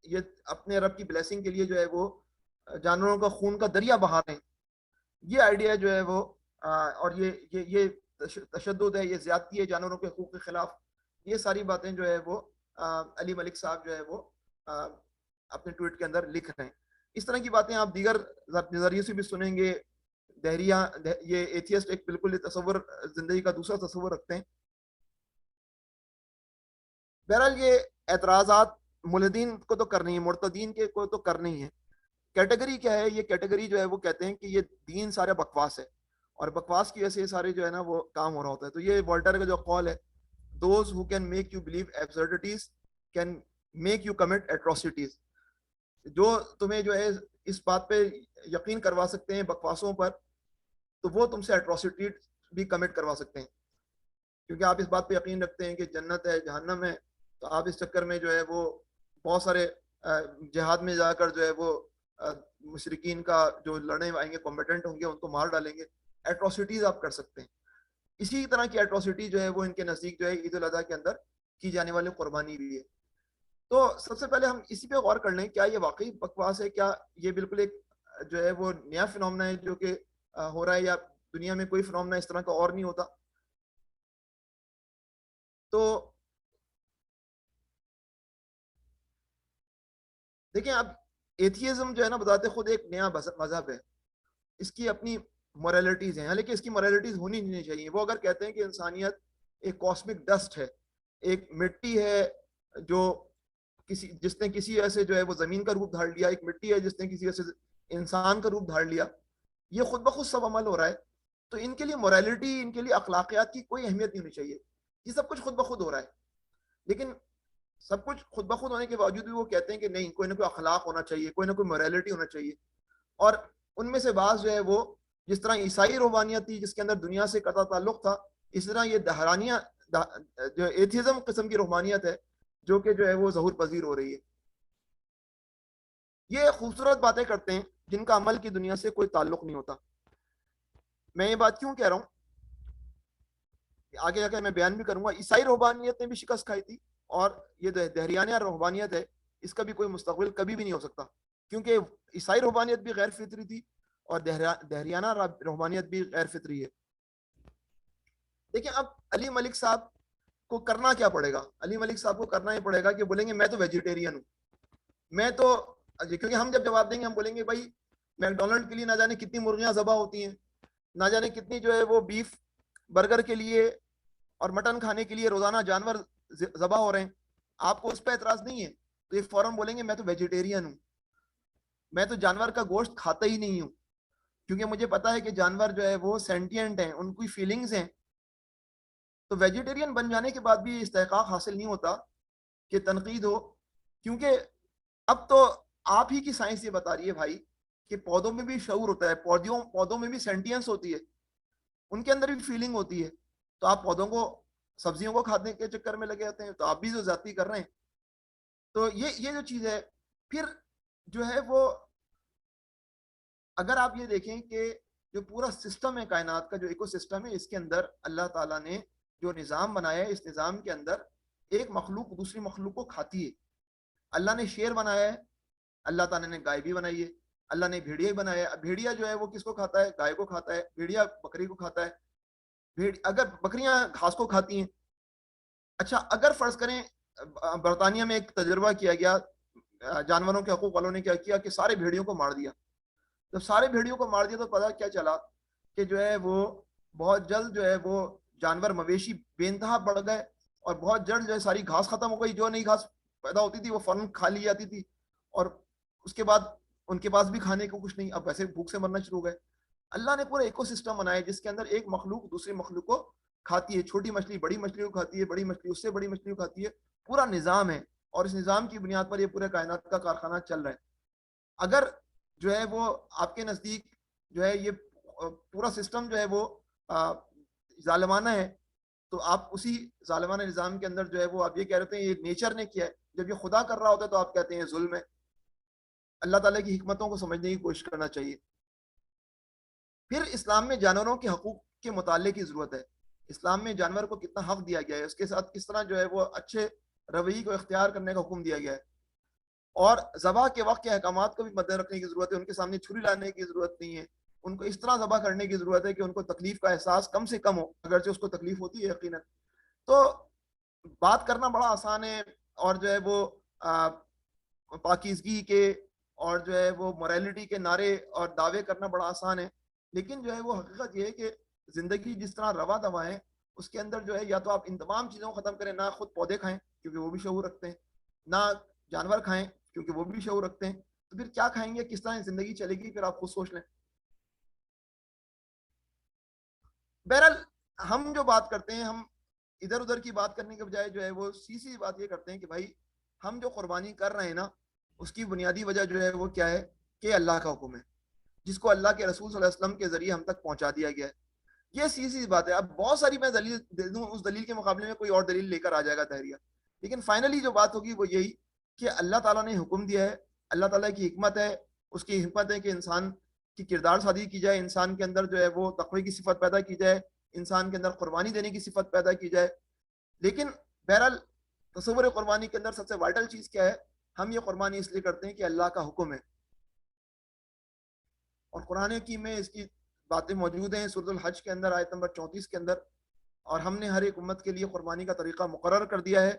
یہ اپنے رب کی بلیسنگ کے لیے جو ہے وہ جانوروں کا خون کا دریا بہا رہے ہیں؟ یہ آئیڈیا جو ہے وہ اور یہ تشدد ہے، یہ زیادتی ہے جانوروں کے حقوق کے خلاف. یہ ساری باتیں جو ہے وہ علی ملک صاحب جو ہے وہ اپنے ٹویٹ کے اندر لکھ رہے ہیں. اس طرح کی باتیں آپ دیگر نظریے سے بھی سنیں گے. دہریہ یہ ایتھیسٹ ایک بالکل تصور زندگی کا دوسرا تصور رکھتے ہیں. بہرحال یہ اعتراضات ملحدین کو تو کرنی ہے, مرتدین کے کو تو کرنی ہے. کیٹیگری کیا ہے؟ یہ کیٹیگری جو ہے وہ کہتے ہیں کہ یہ دین سارا بکواس ہے, اور بکواس کی وجہ سے یہ سارے جو ہے نا وہ کام ہو رہا ہوتا ہے. تو یہ والٹر کا جو قول ہے, those who can make you believe absurdities can make you commit atrocities. جو تمہیں جو ہے اس بات پہ یقین کروا سکتے ہیں بکواسوں پر, تو وہ تم سے ایٹروسٹی بھی کمٹ کروا سکتے ہیں. کیونکہ آپ اس بات پہ یقین رکھتے ہیں کہ جنت ہے جہنم ہے, تو آپ اس چکر میں جو ہے وہ بہت سارے جہاد میں جا کر جو ہے وہ مشرکین کا جو لڑنے آئیں گے کمبیٹنٹ ہوں گے ان کو مار ڈالیں گے. ایٹروسٹیز آپ کر سکتے ہیں. اسی طرح کی ایٹروسٹی جو ہے وہ ان کے نزدیک جو ہے عید الاضحیٰ کے اندر کی جانے والی قربانی بھی ہے. تو سب سے پہلے ہم اسی پہ غور کر لیں, کیا یہ واقعی بکواس ہے؟ کیا یہ بالکل ایک جو ہے وہ نیا فنومنا ہے جو کہ ہو رہا ہے, یا دنیا میں کوئی فنومنا اس طرح کا اور نہیں ہوتا؟ تو دیکھیں, اب ایتھیزم جو ہے نا بذات خود ایک نیا مذہب ہے. اس کی اپنی مورالٹیز ہیں, لیکن اس کی مورالٹیز ہونی نہیں چاہیے. وہ اگر کہتے ہیں کہ انسانیت ایک کاسمک ڈسٹ ہے, ایک مٹی ہے جو جس نے کسی وجہ سے جو ہے وہ زمین کا روپ دھار لیا, ایک مٹی ہے جس نے کسی وجہ سے انسان کا روپ دھار لیا, یہ خود بخود سب عمل ہو رہا ہے. تو ان کے لیے مورالٹی, ان کے لیے اخلاقیات کی کوئی اہمیت نہیں ہونی چاہیے. یہ سب کچھ خود بخود ہو رہا ہے. لیکن سب کچھ خود بخود ہونے کے باوجود بھی وہ کہتے ہیں کہ نہیں, کوئی نہ کوئی اخلاق ہونا چاہیے, کوئی نہ کوئی مورالٹی ہونا چاہیے. اور ان میں سے بعض جو ہے وہ, جس طرح عیسائی روحانیت تھی جس کے اندر دنیا سے قطع تعلق تھا, اس طرح یہ دہرانیہ جو ایتھیزم قسم کی روحانیت ہے جو کہ جو ہے وہ ظہور پذیر ہو رہی ہے. یہ خوبصورت باتیں کرتے ہیں جن کا عمل کی دنیا سے کوئی تعلق نہیں ہوتا. میں یہ بات کیوں کہہ رہا ہوں, آگے جا کے میں بیان بھی کروں گا. عیسائی روحانیت نے بھی شکست کھائی تھی, اور یہ دہریانہ روحانیت ہے, اس کا بھی کوئی مستقبل کبھی بھی نہیں ہو سکتا, کیونکہ عیسائی روحانیت بھی غیر فطری تھی اور دہریانہ روحانیت بھی غیر فطری ہے. دیکھیں, اب علی ملک صاحب کو کرنا کیا پڑے گا؟ علی ملک صاحب کو کرنا یہ پڑے گا کہ بولیں گے میں تو ویجیٹیرین ہوں, میں تو, کیونکہ ہم جب جواب دیں گے ہم بولیں گے بھائی میک ڈونلڈ کے لیے نہ جانے کتنی مرغیاں ذبح ہوتی ہیں, نہ جانے کتنی جو ہے وہ بیف برگر کے لیے اور مٹن کھانے کے لیے روزانہ جانور ذبح ہو رہے ہیں, آپ کو اس پہ اعتراض نہیں ہے؟ تو یہ فوراً بولیں گے میں تو ویجیٹیرین ہوں, میں تو جانور کا گوشت کھاتا ہی نہیں ہوں, کیونکہ مجھے پتا ہے کہ جانور جو ہے وہ سینٹینٹ ہیں, ان کی فیلنگز ہیں. تو ویجیٹیرین بن جانے کے بعد بھی استحقاق حاصل نہیں ہوتا کہ تنقید ہو, کیونکہ اب تو آپ ہی کی سائنس یہ بتا رہی ہے بھائی کہ پودوں میں بھی شعور ہوتا ہے, پودوں میں بھی سینٹینس ہوتی ہے, ان کے اندر بھی فیلنگ ہوتی ہے. تو آپ پودوں کو, سبزیوں کو کھانے کے چکر میں لگے آتے ہیں, تو آپ بھی جو زیادتی کر رہے ہیں. تو یہ جو چیز ہے, پھر جو ہے وہ اگر آپ یہ دیکھیں کہ جو پورا سسٹم ہے کائنات کا, جو ایکو سسٹم ہے, اس کے اندر اللہ تعالیٰ نے جو نظام بنایا ہے, اس نظام کے اندر ایک مخلوق دوسری مخلوق کو کھاتی ہے. اللہ نے شیر بنایا ہے, اللہ تعالیٰ نے گائے بھی بنائی ہے, اللہ نے بھیڑیا ہی بنایا ہے. اب بھیڑیا جو ہے وہ کس کو کھاتا ہے؟ گائے کو کھاتا ہے. بھیڑیا بکری کو کھاتا ہے. اگر بکریاں گھاس کو کھاتی ہیں, اچھا اگر فرض کریں برطانیہ میں ایک تجربہ کیا گیا, جانوروں کے حقوق والوں نے کیا کیا کہ سارے بھیڑیوں کو مار دیا. جب سارے بھیڑیوں کو مار دیا تو پتا کیا چلا کہ جو ہے وہ بہت جلد جو ہے وہ جانور مویشی بے انتہا بڑھ گئے, اور بہت جلد جو ہے ساری گھاس ختم ہو گئی. جو نئی گھاس پیدا ہوتی تھی وہ فوراً کھا لی جاتی تھی, اور اس کے بعد ان کے پاس بھی کھانے کو کچھ نہیں, اب ویسے بھوک سے مرنا شروع ہو گئے. اللہ نے پورا ایکو سسٹم بنایا جس کے اندر ایک مخلوق دوسری مخلوق کو کھاتی ہے. چھوٹی مچھلی بڑی مچھلی کو کھاتی ہے, بڑی مچھلی اس سے بڑی مچھلی کو کھاتی ہے. پورا نظام ہے, اور اس نظام کی بنیاد پر یہ پورے کائنات کا کارخانہ چل رہا ہے. اگر جو ہے وہ آپ کے نزدیک جو ہے یہ پورا سسٹم جو ہے وہ ظالمانہ ہے, تو آپ اسی ظالمانہ نظام کے اندر جو ہے وہ آپ یہ کہہ رہے ہیں یہ نیچر نے کیا ہے. جب یہ خدا کر رہا ہوتا ہے تو آپ کہتے ہیں یہ ظلم ہے. اللہ تعالیٰ کی حکمتوں کو سمجھنے کی کوشش کرنا چاہیے. پھر اسلام میں جانوروں کے حقوق کے مطالعے کی ضرورت ہے. اسلام میں جانور کو کتنا حق دیا گیا ہے, اس کے ساتھ کس طرح جو ہے وہ اچھے رویے کو اختیار کرنے کا حکم دیا گیا ہے, اور ذبح کے وقت کے احکامات کو بھی مد رکھنے کی ضرورت ہے. ان کے سامنے چھری لانے کی ضرورت نہیں ہے, ان کو اس طرح ذبح کرنے کی ضرورت ہے کہ ان کو تکلیف کا احساس کم سے کم ہو, اگرچہ اس کو تکلیف ہوتی ہے یقیناً. تو بات کرنا بڑا آسان ہے, اور جو ہے وہ پاکیزگی کے اور جو ہے وہ موریلٹی کے نعرے اور دعوے کرنا بڑا آسان ہے، لیکن جو ہے وہ حقیقت یہ ہے کہ زندگی جس طرح روا دوا ہے اس کے اندر جو ہے یا تو آپ ان تمام چیزوں کو ختم کریں، نہ خود پودے کھائیں کیونکہ وہ بھی شعور رکھتے ہیں، نہ جانور کھائیں کیونکہ وہ بھی شعور رکھتے ہیں، تو پھر کیا کھائیں گے، کس طرح زندگی چلے گی، پھر آپ خود سوچ لیں۔ بہرحال ہم جو بات کرتے ہیں، ہم ادھر ادھر کی بات کرنے کے بجائے جو ہے وہ سیدھی بات یہ کرتے ہیں کہ بھائی ہم جو قربانی کر رہے ہیں نا، اس کی بنیادی وجہ جو ہے وہ کیا ہے کہ اللہ کا حکم ہے، جس کو اللہ کے رسول صلی اللہ علیہ وسلم کے ذریعے ہم تک پہنچا دیا گیا ہے۔ یہ سیدھی بات ہے۔ اب بہت ساری میں دلیل دے دوں، اس دلیل کے مقابلے میں کوئی اور دلیل لے کر آ جائے گا دہریہ، لیکن فائنلی جو بات ہوگی وہ یہی کہ اللہ تعالیٰ نے حکم دیا ہے، اللہ تعالیٰ کی حکمت ہے، اس کی حکمت ہے کہ انسان کی کردار سازی کی جائے، انسان کے اندر جو ہے وہ تقوی کی صفت پیدا کی جائے، انسان کے اندر قربانی دینے کی صفت پیدا کی جائے۔ لیکن بہرحال تصور قربانی کے اندر سب سے وائٹل چیز کیا ہے؟ ہم یہ قربانی اس لیے کرتے ہیں کہ اللہ کا حکم ہے، اور قرآن کی میں اس کی باتیں موجود ہیں سورۃ الحج کے اندر آیت نمبر 34 کے اندر، اور ہم نے ہر ایک امت کے لیے قربانی کا طریقہ مقرر کر دیا ہے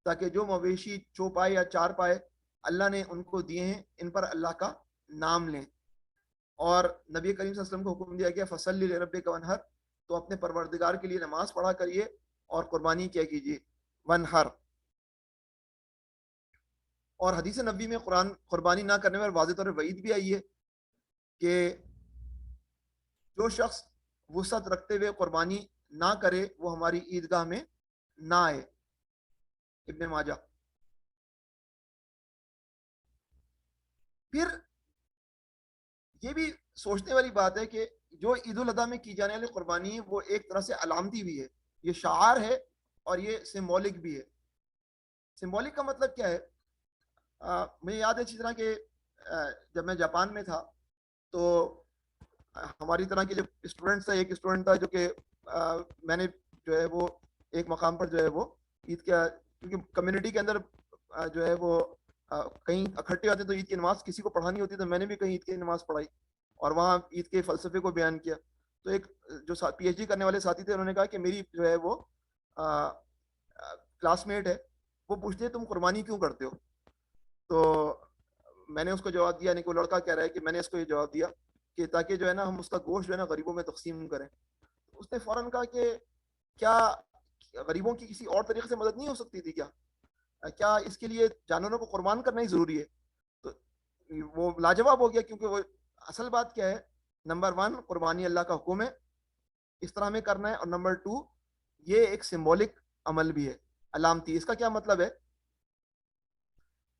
تاکہ جو مویشی چو پائے یا چار پائے اللہ نے ان کو دیے ہیں ان پر اللہ کا نام لیں۔ اور نبی کریم صلی اللہ علیہ وسلم کو حکم دیا گیا فصلی لربک وانحر، تو اپنے پروردگار کے لیے نماز پڑھا کریے اور قربانی کیا کیجیے، ونحر۔ اور حدیث نبی میں قربانی نہ کرنے پر واضح طور پر وعید بھی آئی ہے کہ جو شخص وسعت رکھتے ہوئے قربانی نہ کرے وہ ہماری عیدگاہ میں نہ آئے، ابن ماجہ۔ پھر یہ بھی سوچنے والی بات ہے کہ جو عید الاضحیٰ میں کی جانے والی قربانی ہے وہ ایک طرح سے علامتی بھی ہے، یہ شعار ہے اور یہ سمبولک بھی ہے۔ سمبولک کا مطلب کیا ہے؟ مجھے یاد ہے اچھی طرح کہ جب میں جاپان میں تھا تو ہماری طرح کے جو اسٹوڈنٹس تھا، ایک اسٹوڈنٹ تھا جو کہ میں نے جو ہے وہ ایک مقام پر جو ہے وہ عید کا، کیونکہ کمیونٹی کے اندر جو ہے وہ کہیں اکٹھے ہوتے تو عید کی نماز کسی کو پڑھانی ہوتی، تو میں نے بھی کہیں عید کی نماز پڑھائی اور وہاں عید کے فلسفے کو بیان کیا۔ تو ایک جو پی ایچ ڈی کرنے والے ساتھی تھے انہوں نے کہا کہ میری جو ہے وہ کلاس میٹ ہے، وہ پوچھتے تم قربانی کیوں کرتے ہو؟ تو میں نے اس کو جواب دیا، نہیں کوئی لڑکا کہہ رہا ہے کہ میں نے اس کو یہ جواب دیا کہ تاکہ جو ہے نا ہم اس کا گوشت جو ہے نا غریبوں میں تقسیم کریں۔ اس نے فوراً کہا کہ کیا غریبوں کی کسی اور طریقے سے مدد نہیں ہو سکتی تھی؟ کیا اس کے لیے جانوروں کو قربان کرنا ہی ضروری ہے؟ تو وہ لاجواب ہو گیا، کیونکہ وہ اصل بات کیا ہے، نمبر 1 قربانی اللہ کا حکم ہے، اس طرح ہمیں کرنا ہے، اور نمبر 2 یہ ایک سمبولک عمل بھی ہے، علامتی۔ اس کا کیا مطلب ہے؟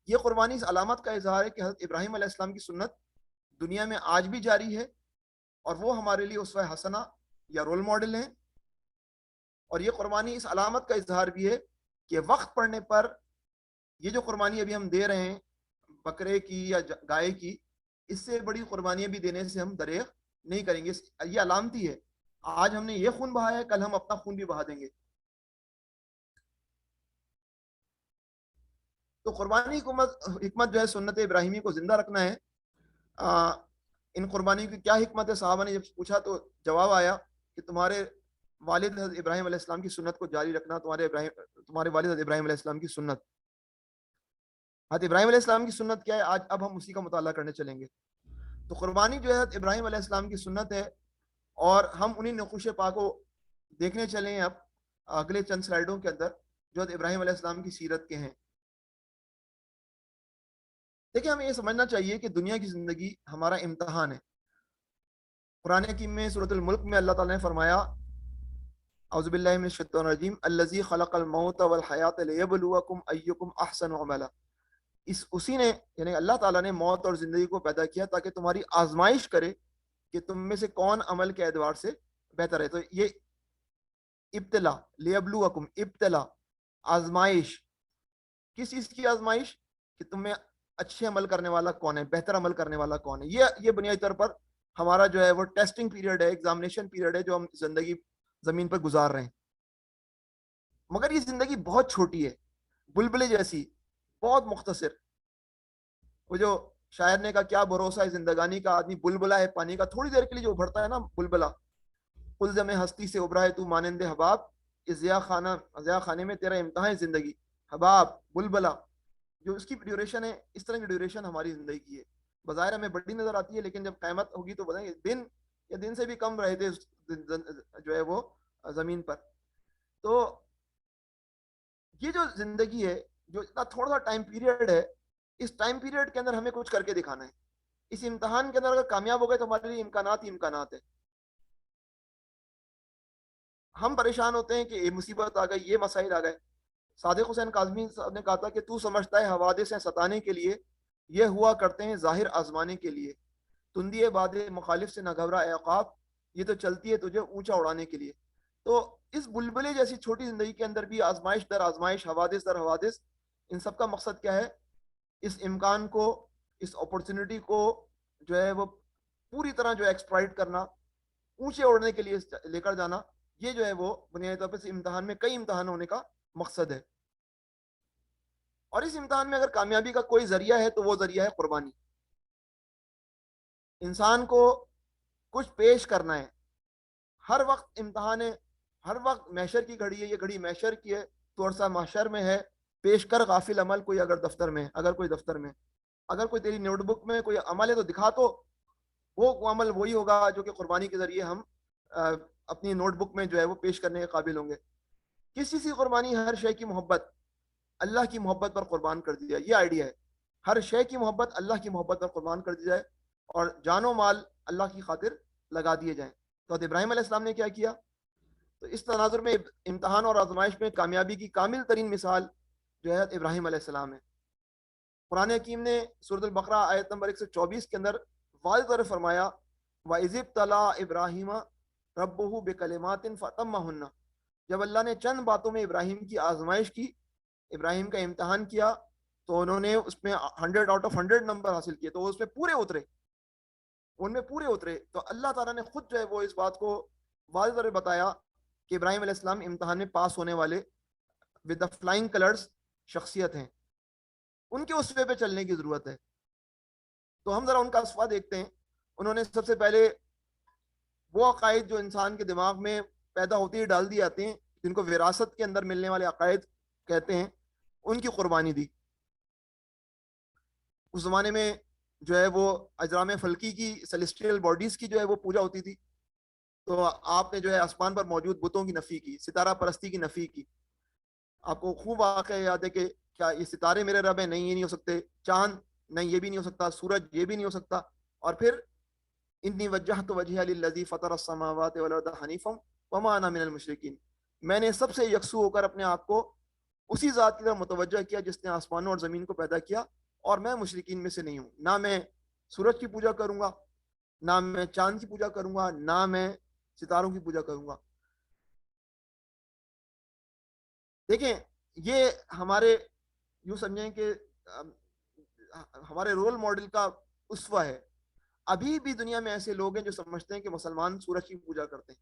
یہ قربانی اس علامت کا اظہار ہے کہ حضرت ابراہیم علیہ السلام کی سنت دنیا میں آج بھی جاری ہے، اور وہ ہمارے لیے اسوہ حسنہ یا رول ماڈل ہیں۔ اور یہ قربانی اس علامت کا اظہار بھی ہے کہ وقت پڑنے پر یہ جو قربانی ابھی ہم دے رہے ہیں بکرے کی یا گائے کی، اس سے بڑی قربانیاں بھی دینے سے ہم دریغ نہیں کریں گے۔ یہ علامتی ہے، آج ہم نے یہ خون بہایا ہے، کل ہم اپنا خون بھی بہا دیں گے۔ تو قربانی کی حکمت جو ہے سنت ابراہیمی کو زندہ رکھنا ہے۔ ان قربانی کی کیا حکمت ہے؟ صحابہ نے جب پوچھا تو جواب آیا کہ تمہارے والد حضرت ابراہیم علیہ السلام کی سنت کو جاری رکھنا، تمہارے والد حضرت ابراہیم علیہ السلام کی سنت۔ حضرت ابراہیم علیہ السلام کی سنت کیا ہے؟ آج اب ہم اسی کا مطالعہ کرنے چلیں گے۔ تو قربانی جو ہے حضرت ابراہیم علیہ السلام کی سنت ہے، اور ہم انہی نقوش پاک کو دیکھنے چلیں ہیں اب اگلے چند سلائیڈوں کے اندر جو حضرت ابراہیم علیہ السلام کی سیرت کے ہیں۔ دیکھیں ہمیں یہ سمجھنا چاہیے کہ دنیا کی زندگی ہمارا امتحان ہے۔ قرآن حکیم میں سورۃ الملک میں اللہ تعالیٰ نے فرمایا اعوذ باللہ من الشیطان الرجیم الذی خلق الموت والحیات لیبلوکم ایکم احسن عملا، اسی نے یعنی اللہ تعالیٰ نے موت اور زندگی کو پیدا کیا تاکہ تمہاری آزمائش کرے کہ تم میں سے کون عمل کے اعتبار سے بہتر ہے۔ تو یہ ابتلا، لیبلوکم ابتلا، آزمائش، کس چیز کی آزمائش؟ کہ تم میں اچھے عمل کرنے والا کون ہے، بہتر عمل کرنے والا کون ہے۔ یہ بنیادی طور پر ہمارا جو ہے وہ ٹیسٹنگ پیریڈ ہے، ایگزامینیشن پیریڈ ہے جو ہم زندگی زمین پر گزار رہے ہیں۔ مگر یہ زندگی بہت چھوٹی ہے، بلبلے جیسی، بہت مختصر۔ وہ جو شاعر نے کہا کیا بھروسہ ہے زندگانی کا، آدمی بلبلا ہے پانی کا، تھوڑی دیر کے لیے جو ابھرتا ہے نا بلبلا، الزم ہستی سے ابھرا ہے تو مانند حباب، اس ضیاء خانے میں تیرا امتحان ہے زندگی، حباب، بلبلا۔ جو اس کی ڈیوریشن ہے، اس طرح کی ڈیوریشن ہماری زندگی کی ہے. بظاہر ہمیں بڑی نظر آتی ہے، لیکن جب قیامت ہوگی تو بتائیں دن یا دن سے بھی کم رہے تھے جو ہے وہ زمین پر. تو یہ جو زندگی ہے، جو اتنا تھوڑا سا ٹائم پیریڈ ہے، اس ٹائم پیریڈ کے اندر ہمیں کچھ کر کے دکھانا ہے. اس امتحان کے اندر اگر کامیاب ہو گئے تو ہمارے لیے امکانات ہی امکانات ہے. ہم پریشان ہوتے ہیں کہ یہ مصیبت آ گئی، یہ مسائل آ گئے. صادق حسین کاظمی صاحب نے کہا تھا کہ تو سمجھتا ہے حوادث ہیں ستانے کے لیے، یہ ہوا کرتے ہیں ظاہر آزمانے کے لیے. تندی باد مخالف سے نہ گھبرا اے عقاب، یہ تو چلتی ہے تجھے اونچا اڑانے کے لیے. تو اس بلبلے جیسی چھوٹی زندگی کے اندر بھی آزمائش در آزمائش، حوادث در حوادث، ان سب کا مقصد کیا ہے؟ اس امکان کو، اس اپرچونٹی کو جو ہے وہ پوری طرح جو ہے ایکسپلائٹ کرنا، اونچے اڑنے کے لیے لے کر جانا. یہ جو ہے وہ بنیادی طور پر اس امتحان میں کئی امتحان ہونے کا مقصد ہے. اور اس امتحان میں اگر کامیابی کا کوئی ذریعہ ہے تو وہ ذریعہ ہے قربانی. انسان کو کچھ پیش کرنا ہے. ہر وقت امتحان ہے، ہر وقت محشر کی گھڑی ہے، یہ گھڑی محشر کی ہے تو عرصہ محشر میں ہے. پیش کر غافل عمل کوئی اگر دفتر میں، اگر کوئی دفتر میں، اگر کوئی تیری نوٹ بک میں کوئی عمل ہے تو دکھا. تو وہ عمل وہی ہوگا جو کہ قربانی کے ذریعے ہم اپنی نوٹ بک میں جو ہے وہ پیش کرنے کے قابل ہوں گے. کس چیز کی قربانی؟ ہر شے کی محبت اللہ کی محبت پر قربان کر دی جائے. یہ آئیڈیا ہے، ہر شے کی محبت اللہ کی محبت پر قربان کر دی جائے اور جان و مال اللہ کی خاطر لگا دیے جائیں. تو ابراہیم علیہ السلام نے کیا کیا؟ تو اس تناظر میں امتحان اور آزمائش میں کامیابی کی کامل ترین مثال جو ہے ابراہیم علیہ السلام ہے. قرآن حکیم نے سورۃ البقرہ آیت نمبر 124 کے اندر واضح طور فرمایا وَإِذِ ابْتَلَىٰ إِبْرَاهِيمَ رَبُّهُ بِكَلِمَاتٍ فَأَتَمَّهُنَّ. جب اللہ نے چند باتوں میں ابراہیم کی آزمائش کی، ابراہیم کا امتحان کیا، تو انہوں نے اس میں 100 آؤٹ آف 100 نمبر حاصل کیے، تو وہ اس میں پورے اترے، ان میں پورے اترے. تو اللہ تعالیٰ نے خود جو ہے وہ اس بات کو واضح طور پر بتایا کہ ابراہیم علیہ السلام امتحان میں پاس ہونے والے ود دا فلائنگ کلرز شخصیت ہیں. ان کے اسوے پہ چلنے کی ضرورت ہے. تو ہم ذرا ان کا اسوا دیکھتے ہیں. انہوں نے سب سے پہلے وہ عقائد جو انسان کے دماغ میں پیدا ہوتے ہی ڈال دیے جاتے ہیں، جن کو وراثت کے اندر ملنے والے عقائد کہتے ہیں، ان کی قربانی دی. اس زمانے میں جو ہے وہ اجرام فلکی کی، سیلیسٹیل باڈیز کی جو ہے وہ پوجا ہوتی تھی. تو آپ نے جو ہے آسمان پر موجود بتوں کی نفی کی، ستارہ پرستی کی نفی کی. آپ کو خوب واقعہ یاد ہے کہ کیا یہ ستارے میرے رب ہیں؟ نہیں، یہ نہیں ہو سکتے. چاند نہیں، یہ بھی نہیں ہو سکتا. سورج یہ بھی نہیں ہو سکتا. اور پھر انی وجہت وجہی للذی فطر السماوات والارض حنیفا وما انا من المشرکین، میں نے سب سے یکسو ہو کر اپنے آپ کو اسی ذات کی طرف متوجہ کیا جس نے آسمانوں اور زمین کو پیدا کیا، اور میں مشرکین میں سے نہیں ہوں. نہ میں سورج کی پوجا کروں گا، نہ میں چاند کی پوجا کروں گا، نہ میں ستاروں کی پوجا کروں گا. دیکھیں، یہ ہمارے یوں سمجھیں کہ ہمارے رول ماڈل کا اسوہ ہے. ابھی بھی دنیا میں ایسے لوگ ہیں جو سمجھتے ہیں کہ مسلمان سورج کی پوجا کرتے ہیں.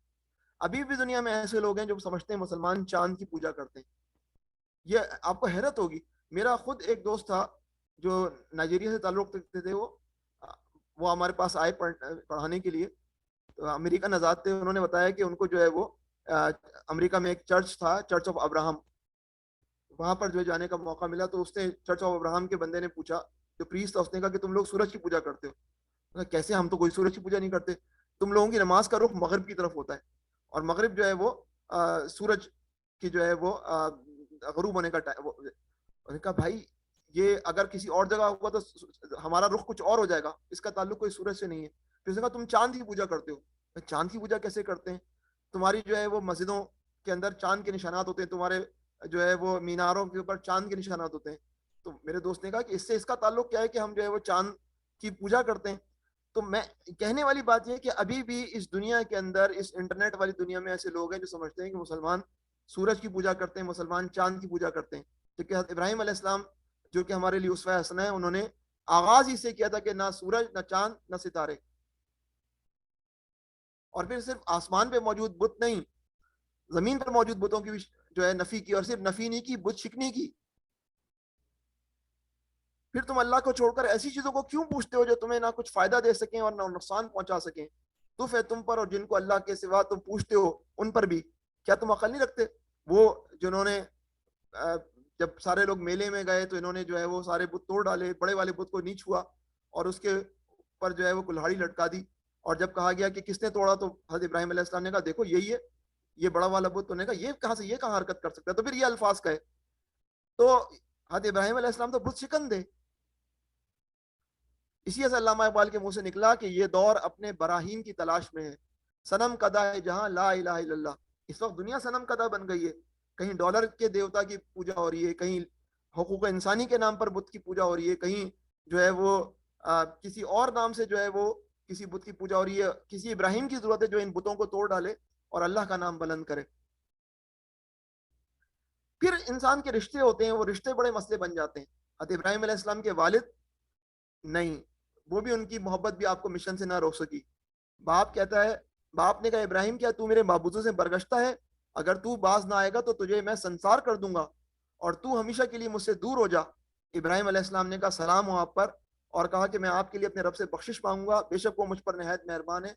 ابھی بھی دنیا میں ایسے لوگ ہیں جو سمجھتے ہیں مسلمان چاند کی پوجا کرتے ہیں. یہ آپ کو حیرت ہوگی. میرا خود ایک دوست تھا جو نائجیریا سے تعلق رکھتے تھے. وہ ہمارے پاس آئے پڑھانے کے لیے. تو امریکن آزاد تھے. انہوں نے بتایا کہ ان کو جو ہے وہ امریکہ میں ایک چرچ تھا، چرچ آف ابراہم، وہاں پر جو جانے کا موقع ملا. تو اس نے چرچ آف ابراہم کے بندے نے پوچھا، جو پریسٹ تھا، اس نے کہا کہ تم لوگ سورج کی پوجا کرتے ہو. کیسے؟ ہم تو کوئی سورج کی پوجا نہیں کرتے. تم لوگوں کی نماز کا رخ مغرب کی طرف ہوتا ہے، اور مغرب جو ہے وہ سورج کی جو ہے وہ غروب ہونے کا ٹائم. انہوں نے کہا بھائی یہ اگر کسی اور جگہ ہوگا تو ہمارا رخ کچھ اور ہو جائے گا، اس کا تعلق کوئی سورج سے نہیں ہے. پھر اس نے کہا تم چاند کی پوجا کرتے ہو. چاند کی پوجا کیسے کرتے ہیں؟ تمہاری جو ہے وہ مسجدوں کے اندر چاند کے نشانات ہوتے ہیں، تمہارے جو ہے وہ میناروں کے اوپر چاند کے نشانات ہوتے ہیں. تو میرے دوست نے کہا کہ اس سے اس کا تعلق کیا ہے کہ ہم جو ہے وہ چاند کی پوجا کرتے ہیں. تو میں کہنے والی بات یہ ہے کہ ابھی بھی اس دنیا کے اندر، اس انٹرنیٹ والی دنیا میں ایسے لوگ ہیں جو سمجھتے ہیں کہ مسلمان سورج کی پوجا کرتے ہیں، مسلمان چاند کی پوجا کرتے ہیں. کیونکہ حضرت ابراہیم علیہ السلام جو کہ ہمارے لیے اسوہ حسنہ ہے، انہوں نے آغاز ہی سے کیا تھا کہ نہ سورج، نہ چاند، نہ ستارے. اور پھر صرف آسمان پہ موجود بت نہیں، زمین پر موجود بتوں کی بھی جو ہے نفی کی، اور صرف نفی نہیں کی، بت شکنی کی. پھر تم اللہ کو چھوڑ کر ایسی چیزوں کو کیوں پوچھتے ہو جو تمہیں نہ کچھ فائدہ دے سکیں اور نہ نقصان پہنچا سکیں؟ تف ہے تم پر، اور جن کو اللہ کے سوا تم پوچھتے ہو ان پر بھی. کیا تم عقل نہیں رکھتے؟ وہ جنہوں نے جب سارے لوگ میلے میں گئے تو انہوں نے جو ہے وہ سارے بت توڑ ڈالے, بڑے والے بت کو نہیں چھوا اور اس کے پر جو ہے وہ کلہاڑی لٹکا دی. اور جب کہا گیا کہ کس نے توڑا تو حضرت ابراہیم علیہ السلام نے کہا دیکھو یہی ہے, یہ بڑا والا بت. تو نے کہا یہ کہاں حرکت کر سکتا ہے, تو پھر یہ الفاظ کہے. تو حضرت ابراہیم علیہ السلام تو بت شکن دے. اسی سے علامہ اقبال کے منہ سے نکلا کہ یہ دور اپنے براہین کی تلاش میں ہے, صنم کدا ہے جہاں لا الہ الا اللہ. اس وقت دنیا صنم کدا بن گئی ہے, کہیں ڈالر کے دیوتا کی پوجا ہو رہی ہے, کہیں حقوق انسانی کے نام پر بت کی پوجا ہو رہی ہے, کہیں جو ہے وہ کسی اور نام سے جو ہے وہ کسی بت کی پوجا ہو رہی ہے. کسی ابراہیم کی ضرورت ہے جو ان بتوں کو توڑ ڈالے اور اللہ کا نام بلند کرے. پھر انسان کے رشتے ہوتے ہیں, وہ رشتے بڑے مسئلے بن جاتے ہیں. حضرت ابراہیم علیہ السلام کے والد نہیں, وہ بھی ان کی محبت بھی آپ کو مشن سے نہ روک سکی. باپ نے کہا ابراہیم کیا تو میرے معبودوں سے برگشتہ ہے, اگر تو باز نہ آئے گا تو تجھے میں سنسار کر دوں گا اور تو ہمیشہ کے لیے مجھ سے دور ہو جا. ابراہیم علیہ السلام نے کہا سلام ہو آپ پر, اور کہا کہ میں آپ کے لیے اپنے رب سے بخشش مانگوں گا, بے شک وہ مجھ پر نہایت مہربان ہے,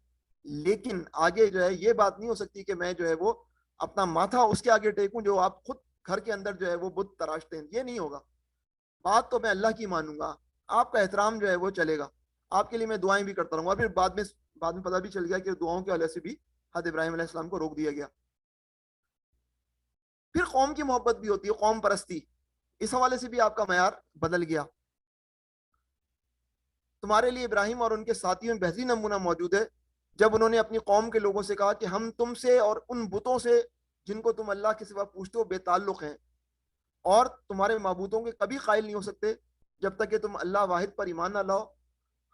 لیکن آگے جو ہے یہ بات نہیں ہو سکتی کہ میں جو ہے وہ اپنا ماتھا اس کے آگے ٹیکوں جو آپ خود گھر کے اندر جو ہے وہ بت تراشتے ہیں. یہ نہیں ہوگا, بات تو میں اللہ کی مانوں گا, آپ کا احترام جو ہے وہ چلے گا, آپ کے لیے میں دعائیں بھی کرتا رہوں گا. پھر بعد میں پتہ بھی چل گیا کہ دعاؤں کے حوالے سے بھی حضرت ابراہیم علیہ السلام کو روک دیا گیا. پھر قوم کی محبت بھی ہوتی ہے, قوم پرستی, اس حوالے سے بھی آپ کا معیار بدل گیا. تمہارے لیے ابراہیم اور ان کے ساتھیوں میں بہترین نمونہ موجود ہے, جب انہوں نے اپنی قوم کے لوگوں سے کہا کہ ہم تم سے اور ان بتوں سے جن کو تم اللہ کے سوا پوچھتے ہو بے تعلق ہیں, اور تمہارے معبودوں کے کبھی قائل نہیں ہو سکتے جب تک کہ تم اللہ واحد پر ایمان نہ لاؤ.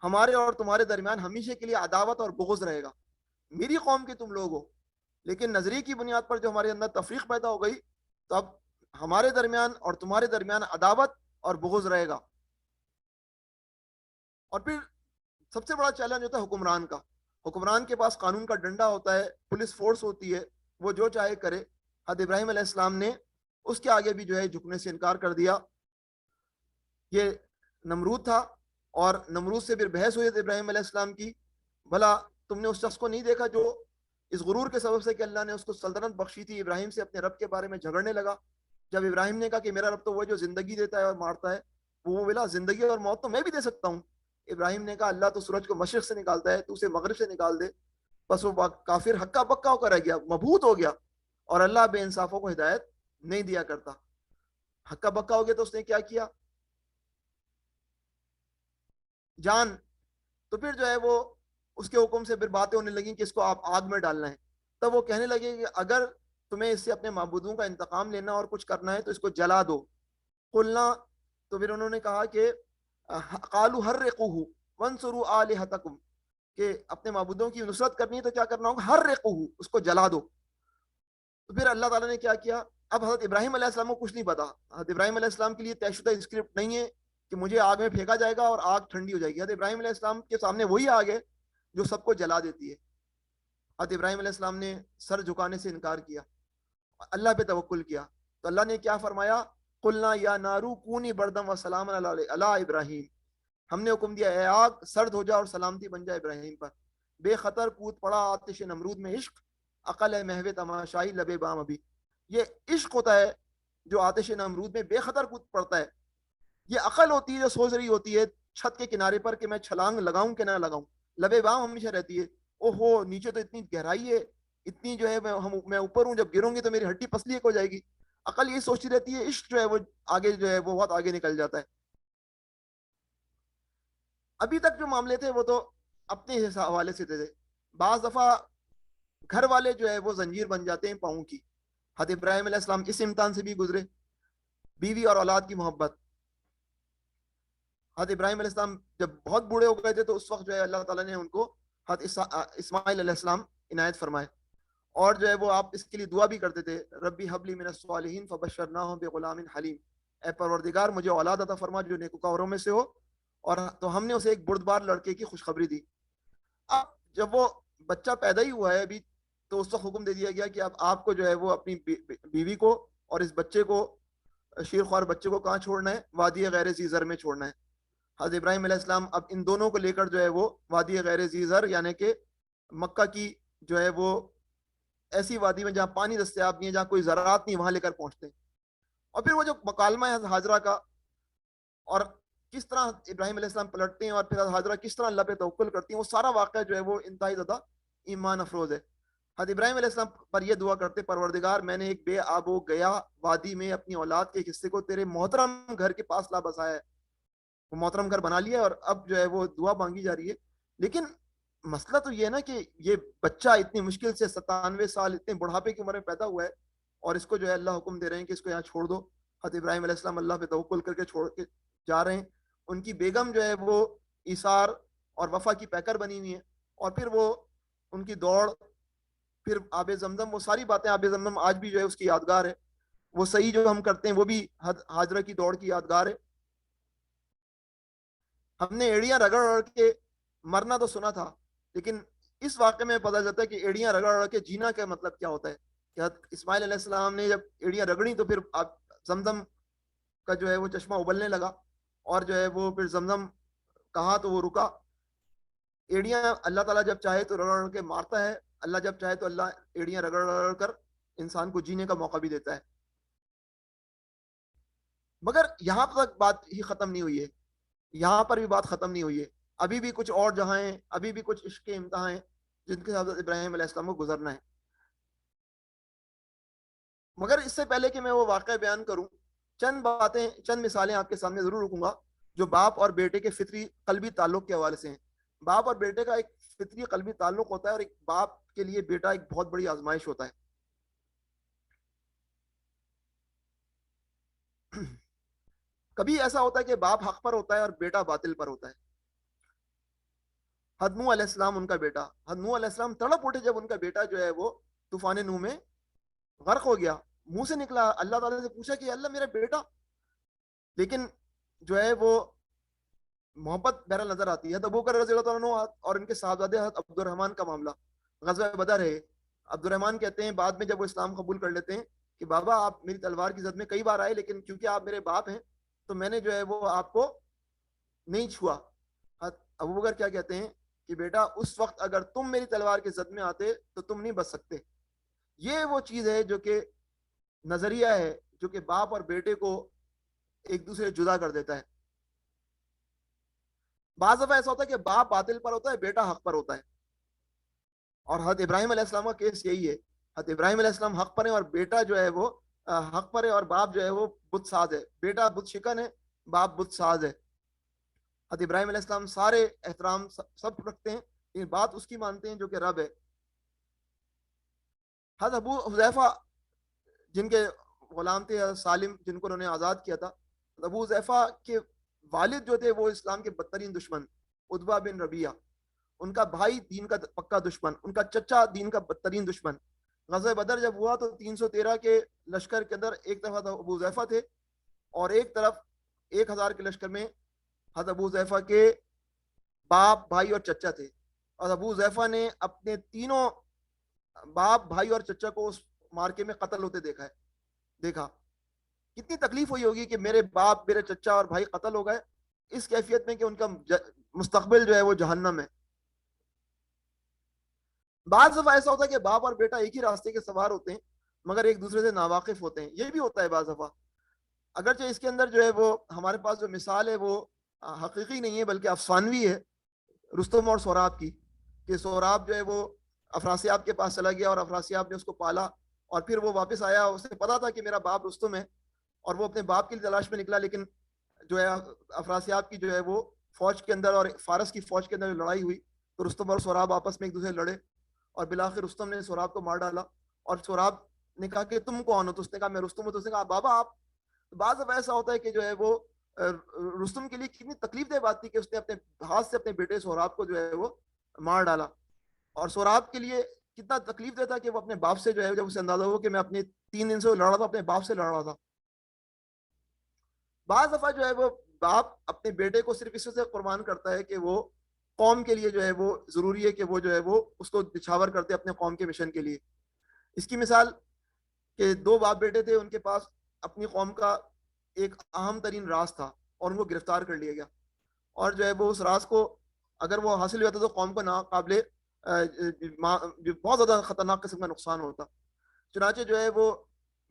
ہمارے اور تمہارے درمیان ہمیشہ کے لیے عداوت اور بغض رہے گا. میری قوم کے تم لوگ ہو, لیکن نظریے کی بنیاد پر جو ہمارے اندر تفریق پیدا ہو گئی, تو اب ہمارے درمیان اور تمہارے درمیان عداوت اور بغض رہے گا. اور پھر سب سے بڑا چیلنج ہوتا ہے حکمران کا. حکمران کے پاس قانون کا ڈنڈا ہوتا ہے, پولیس فورس ہوتی ہے, وہ جو چاہے کرے. حضرت ابراہیم علیہ السلام نے اس کے آگے بھی جو ہے جھکنے سے انکار کر دیا. یہ نمرود تھا, اور نمرود سے پھر بحث ہوئی ابراہیم علیہ السلام کی, بھلا تم نے اس شخص کو نہیں دیکھا جو اس غرور کے سبب سے کہ اللہ نے اس کو سلطنت بخشی تھی, ابراہیم سے اپنے رب کے بارے میں جھگڑنے لگا. جب ابراہیم نے کہا کہ میرا رب تو وہ جو زندگی دیتا ہے اور مارتا ہے, وہ بلا زندگی اور موت تو میں بھی دے سکتا ہوں. ابراہیم نے کہا اللہ تو سورج کو مشرق سے نکالتا ہے, تو اسے مغرب سے نکال دے. بس وہ کافر ہکا بکا ہو کر رہ گیا, مبہوت ہو گیا, اور اللہ بے انصافوں کو ہدایت نہیں دیا کرتا. ہکا بکا ہو گیا تو اس نے کیا کیا, جان. تو پھر جو ہے وہ اس کے حکم سے پھر باتیں ہونے لگیں کہ اس کو آپ آگ میں ڈالنا ہے. تب وہ کہنے لگے کہ اگر تمہیں اس سے اپنے معبودوں کا انتقام لینا اور کچھ کرنا ہے تو اس کو جلا دو. قلنا, تو پھر انہوں نے کہا کہ قالوا حرقوه وانصروا آلهتکم, کہ اپنے معبودوں کی نصرت کرنی ہے تو کیا کرنا ہوگا, حرقوه, اس کو جلا دو. تو پھر اللہ تعالیٰ نے کیا کیا, اب حضرت ابراہیم علیہ السلام کو کچھ نہیں پتا. حضرت ابراہیم علیہ السلام کے لیے طے شدہ اسکرپٹ نہیں ہے کہ مجھے آگ میں پھینکا جائے گا اور آگ ٹھنڈی ہو جائے گی. حضرت ابراہیم علیہ السلام کے سامنے وہی آگ ہے جو سب کو جلا دیتی ہے. حضرت ابراہیم علیہ السلام نے سر جھکانے سے انکار کیا, اللہ پہ توکل کیا. تو اللہ نے کیا فرمایا, قلنا یا نارو کونی بردم و سلام علی ابراہیم, ہم نے حکم دیا اے آگ سرد ہو جا اور سلامتی بن جائے ابراہیم پر. بے خطر کود پڑا آتش نمرود میں عشق, عقل ہے محو تماشائی لبے بام ابھی. یہ عشق ہوتا ہے جو آتش نمرود میں بے خطر کود پڑتا ہے. یہ عقل ہوتی ہے جو سوچ رہی ہوتی ہے چھت کے کنارے پر کہ میں چھلانگ لگاؤں کہ نہ لگاؤں. لبے بام ہمیشہ رہتی ہے, او ہو نیچے تو اتنی گہرائی ہے, اتنی جو ہے میں اوپر ہوں, جب گروں گی تو میری ہڈی پسلی ایک ہو جائے گی. عقل یہ سوچتی رہتی ہے, عشق جو ہے وہ آگے جو ہے وہ بہت آگے نکل جاتا ہے. ابھی تک جو معاملے تھے وہ تو اپنے حوالے سے تھے. بعض دفعہ گھر والے جو ہے وہ زنجیر بن جاتے ہیں پاؤں کی. حضرت ابراہیم علیہ السلام اس امتحان سے بھی گزرے, بیوی اور اولاد کی محبت. حضرت ابراہیم علیہ السلام جب بہت بوڑھے ہو گئے تھے تو اس وقت جو ہے اللہ تعالیٰ نے ان کو حضرت اسماعیل علیہ السلام عنایت فرمائے, اور جو ہے وہ آپ اس کے لیے دعا بھی کرتے تھے, ربی حبلی من الصالحین فبشرناہم بغلام حلیم, اے پروردگار مجھے اولاد عطا فرما جو نیکوکاروں میں سے ہو. اور تو ہم نے اسے ایک بردبار لڑکے کی خوشخبری دی. اب جب وہ بچہ پیدا ہی ہوا ہے ابھی, تو اس وقت حکم دے دیا گیا کہ اب آپ کو جو ہے وہ اپنی بیوی کو اور اس بچے کو, شیرخوار بچے کو کہاں چھوڑنا ہے, وادی غیر ذی زر میں چھوڑنا ہے. حضرت ابراہیم علیہ السلام اب ان دونوں کو لے کر جو ہے وہ وادی غیر ذی زر, یعنی کہ مکہ کی جو ہے وہ ایسی وادی میں جہاں پانی دستیاب نہیں ہے, جہاں کوئی زراعت نہیں, وہاں لے کر پہنچتے ہیں. اور پھر وہ جو مکالمہ ہے حاجرہ کا، اور کس طرح ابراہیم علیہ السلام پلٹتے ہیں اور پھر حاجرہ کس طرح اللہ پہ توکل کرتی ہیں، وہ سارا واقعہ جو ہے وہ انتہائی زیادہ ایمان افروز ہے۔ حضرت ابراہیم علیہ السلام پر یہ دعا کرتے، پروردگار میں نے ایک بے آب و گیا وادی میں اپنی اولاد کے ایک حصے کو تیرے محترم گھر کے پاس لا بسایا ہے، وہ محترم گھر بنا لیا، اور اب جو ہے وہ دعا مانگی جا رہی ہے۔ لیکن مسئلہ تو یہ ہے نا کہ یہ بچہ اتنی مشکل سے 97 سال اتنے بڑھاپے کی عمر میں پیدا ہوا ہے، اور اس کو جو ہے اللہ حکم دے رہے ہیں کہ اس کو یہاں چھوڑ دو۔ حضرت ابراہیم علیہ السلام اللہ پہ توکل کر کے چھوڑ کے جا رہے ہیں، ان کی بیگم جو ہے وہ ایثار اور وفا کی پیکر بنی ہوئی ہے، اور پھر وہ ان کی دوڑ، پھر آب زمزم، وہ ساری باتیں آب زمزم آج بھی جو ہے اس کی یادگار ہے، وہ صحیح جو ہم کرتے ہیں وہ بھی حاجرہ کی دوڑ کی یادگار ہے۔ ہم نے ایڑیاں رگڑ رگڑ کے مرنا تو سنا تھا، لیکن اس واقعے میں پتہ چلتا ہے کہ ایڑیاں رگڑ رگڑ کے جینا کا مطلب کیا ہوتا ہے، کہ اسماعیل علیہ السلام نے جب ایڑیاں رگڑی تو پھر زمزم کا جو ہے وہ چشمہ ابلنے لگا، اور جو ہے وہ پھر زمزم کہا تو وہ رکا۔ ایڑیاں اللہ تعالیٰ جب چاہے تو رگڑ رگڑ کے مارتا ہے، اللہ جب چاہے تو اللہ ایڑیاں رگڑ رگڑ کر انسان کو جینے کا موقع بھی دیتا ہے۔ مگر یہاں تک بات ہی ختم نہیں ہوئی ہے، یہاں پر بھی بات ختم نہیں ہوئی ہے، ابھی بھی کچھ اور جہاں ہیں، ابھی بھی کچھ عشق کے امتحان ہیں جن کے حضرت ابراہیم علیہ السلام کو گزرنا ہے۔ مگر اس سے پہلے کہ میں وہ واقعہ بیان کروں، چند باتیں، چند مثالیں آپ کے سامنے ضرور رکوں گا جو باپ اور بیٹے کے فطری قلبی تعلق کے حوالے سے ہیں۔ باپ اور بیٹے کا ایک فطری قلبی تعلق ہوتا ہے، اور ایک باپ کے لیے بیٹا ایک بہت بڑی آزمائش ہوتا ہے۔ کبھی ایسا ہوتا ہے کہ باپ حق پر ہوتا ہے اور بیٹا باطل پر ہوتا ہے۔ حضرت نوح علیہ السلام ان کا بیٹا، حضرت نوح علیہ السلام تڑپ اٹھے جب ان کا بیٹا جو ہے وہ طوفان نوح میں غرق ہو گیا، منہ سے نکلا، اللہ تعالیٰ سے پوچھا کہ اللہ میرا بیٹا، لیکن جو ہے وہ محبت بہرحال نظر آتی ہے۔ ابو بکر رضی اللہ تعالیٰ عنہ اور ان کے صاحبزادے حضرت عبد الرحمن کا معاملہ، غزوہ بدر ہے۔ عبد الرحمن کہتے ہیں بعد میں جب وہ اسلام قبول کر لیتے ہیں کہ بابا آپ میری تلوار کی زد میں کئی بار آئے، لیکن کیونکہ آپ میرے باپ ہیں تو میں نے جو ہے وہ آپ کو نہیں چھوا۔ ابو بکر کیا کہتے ہیں کہ بیٹا اس وقت اگر تم میری تلوار کے زد میں آتے تو تم نہیں بچ سکتے۔ یہ وہ چیز ہے جو کہ نظریہ ہے جو کہ باپ اور بیٹے کو ایک دوسرے جدا کر دیتا ہے۔ بعض دفعہ ایسا ہوتا ہے کہ باپ باطل پر ہوتا ہے، بیٹا حق پر ہوتا ہے، اور حضرت ابراہیم علیہ السلام کا کیس یہی ہے۔ حضرت ابراہیم علیہ السلام حق پر ہے اور بیٹا جو ہے وہ حق پر ہے، اور باپ جو ہے وہ بت ساز ہے، بیٹا بت شکن ہے، باپ بت ساز ہے۔ حضرت ابراہیم علیہ السلام سارے احترام سب رکھتے ہیں، لیکن بات اس کی مانتے ہیں جو کہ رب ہے۔ حضرت ابو حذیفہ جن کے غلام تھے، حضرت سالم جن کو انہوں نے آزاد کیا تھا، ابو حذیفہ کے والد جو تھے وہ اسلام کے بدترین دشمن عتبہ بن ربیعہ، ان کا بھائی دین کا پکا دشمن، ان کا چچا دین کا بدترین دشمن۔ غزوہ بدر جب ہوا تو 313 کے لشکر کے اندر ایک طرف ابو حذیفہ تھے، اور ایک طرف 1000 کے لشکر میں حضرت ابو حذیفہ کے باپ، بھائی اور چچا تھے، اور ابو حذیفہ نے اپنے تینوں باپ، بھائی اور چچا کو اس مارکے میں قتل ہوتے دیکھا۔ کتنی تکلیف ہوئی ہوگی کہ میرے باپ، میرے چچا اور بھائی قتل ہو گئے، اس کیفیت میں کہ ان کا مستقبل جو ہے وہ جہنم ہے۔ بعض دفعہ ایسا ہوتا ہے کہ باپ اور بیٹا ایک ہی راستے کے سوار ہوتے ہیں مگر ایک دوسرے سے ناواقف ہوتے ہیں، یہ بھی ہوتا ہے بعض دفعہ۔ اگرچہ اس کے اندر جو ہے وہ ہمارے پاس جو مثال ہے وہ حقیقی نہیں ہے بلکہ افسانوی ہے، رستم اور سوراب کی، کہ سوراب جو ہے وہ افراسیاب کے پاس چلا گیا اور افراسیاب نے اس کو پالا، اور پھر وہ واپس آیا، اسے پتا تھا کہ میرا باپ رستم ہے، اور وہ اپنے باپ کی تلاش میں نکلا، لیکن جو ہے افراسیاب کی جو ہے وہ فوج کے اندر اور فارس کی فوج کے اندر جو لڑائی ہوئی تو رستم اور سوراب آپس میں ایک دوسرے لڑے، اور بالآخر رستم نے سوراب کو مار ڈالا، اور سوراب نے کہا کہ تم کون ہو؟ تو اس نے کہا میں رستم ہوں۔ تو اس نے کہا بابا آپ۔ بعض اب ایسا ہوتا ہے کہ جو ہے وہ رستم کے لیے کتنی تکلیف دہ بات تھی کہ اس نے اپنے ہاتھ سے اپنے بیٹے سوراب کو جو ہے وہ مار ڈالا، اور سوراب کے لیے کتنا تکلیف دہ تھا کہ وہ اپنے باپ سے جو ہے جب اسے اندازہ ہو کہ میں اپنے 3 دن سے لڑ رہا تھا، اپنے باپ سے لڑ رہا تھا۔ بعض دفعہ جو ہے وہ باپ اپنے بیٹے کو صرف اس سے قربان کرتا ہے کہ وہ قوم کے لیے جو ہے وہ ضروری ہے کہ وہ جو ہے وہ اس کو نچھاور کرتے اپنے قوم کے مشن کے لیے۔ اس کی مثال کہ 2 باپ بیٹے تھے، ان کے پاس اپنی قوم کا ایک اہم ترین راز تھا اور ان کو گرفتار کر لیا گیا، اور جو ہے وہ اس راز کو اگر وہ حاصل ہوا تھا تو قوم کو ناقابل بہت زیادہ خطرناک قسم کا نقصان ہوتا۔ چنانچہ جو ہے وہ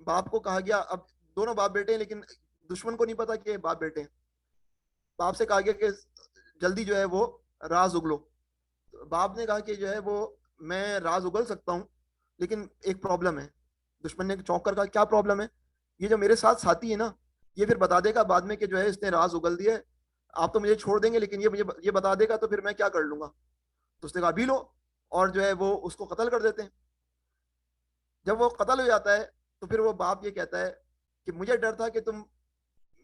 باپ کو کہا گیا اب دونوں باپ بیٹے ہیں لیکن دشمن کو نہیں پتا کہ باپ بیٹے ہیں. باپ سے کہا گیا کہ جلدی جو ہے وہ راز اگلو. باپ نے کہا کہ جو ہے وہ میں راز اگل سکتا ہوں لیکن ایک پرابلم ہے. دشمن نے چونک کر کہا کیا پرابلم ہے؟ یہ جو میرے ساتھ ساتھی ہے نا یہ پھر بتا دے گا بعد میں کہ جو ہے اس نے راز اگل دیا ہے. آپ تو مجھے چھوڑ دیں گے لیکن یہ مجھے یہ بتا دے گا تو پھر میں کیا کر لوں گا. تو اس نے کہا بھی لو, اور جو ہے وہ اس کو قتل کر دیتے ہیں. جب وہ قتل ہو جاتا ہے تو پھر وہ باپ یہ کہتا ہے کہ مجھے ڈر تھا کہ تم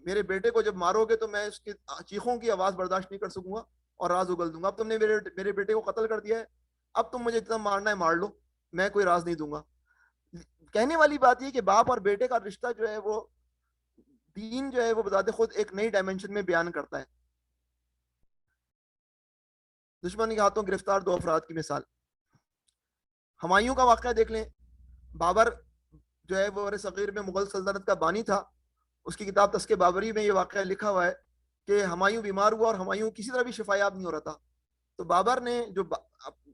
میرے بیٹے کو جب مارو گے تو میں اس کی چیخوں کی آواز برداشت نہیں کر سکوں گا اور راز اگل دوں گا. اب تم نے میرے بیٹے کو قتل کر دیا ہے, اب تم مجھے جتنا مارنا ہے مار لو, میں کوئی راز نہیں دوں گا. کہنے والی بات یہ کہ باپ اور بیٹے کا رشتہ جو ہے وہ دین جو ہے وہ بذات خود ایک نئی ڈائمنشن میں بیان کرتا ہے. دشمن کے ہاتھوں گرفتار 2 افراد کی مثال. ہمایوں کا واقعہ دیکھ لیں. بابر جو ہے وہ صغیر میں مغل سلطنت کا بانی تھا. اس کی کتاب تذکرہ بابری میں یہ واقعہ لکھا ہوا ہے کہ ہمایوں بیمار ہوا اور ہمایوں کسی طرح بھی شفا یاب نہیں ہو رہا تھا. تو بابر نے جو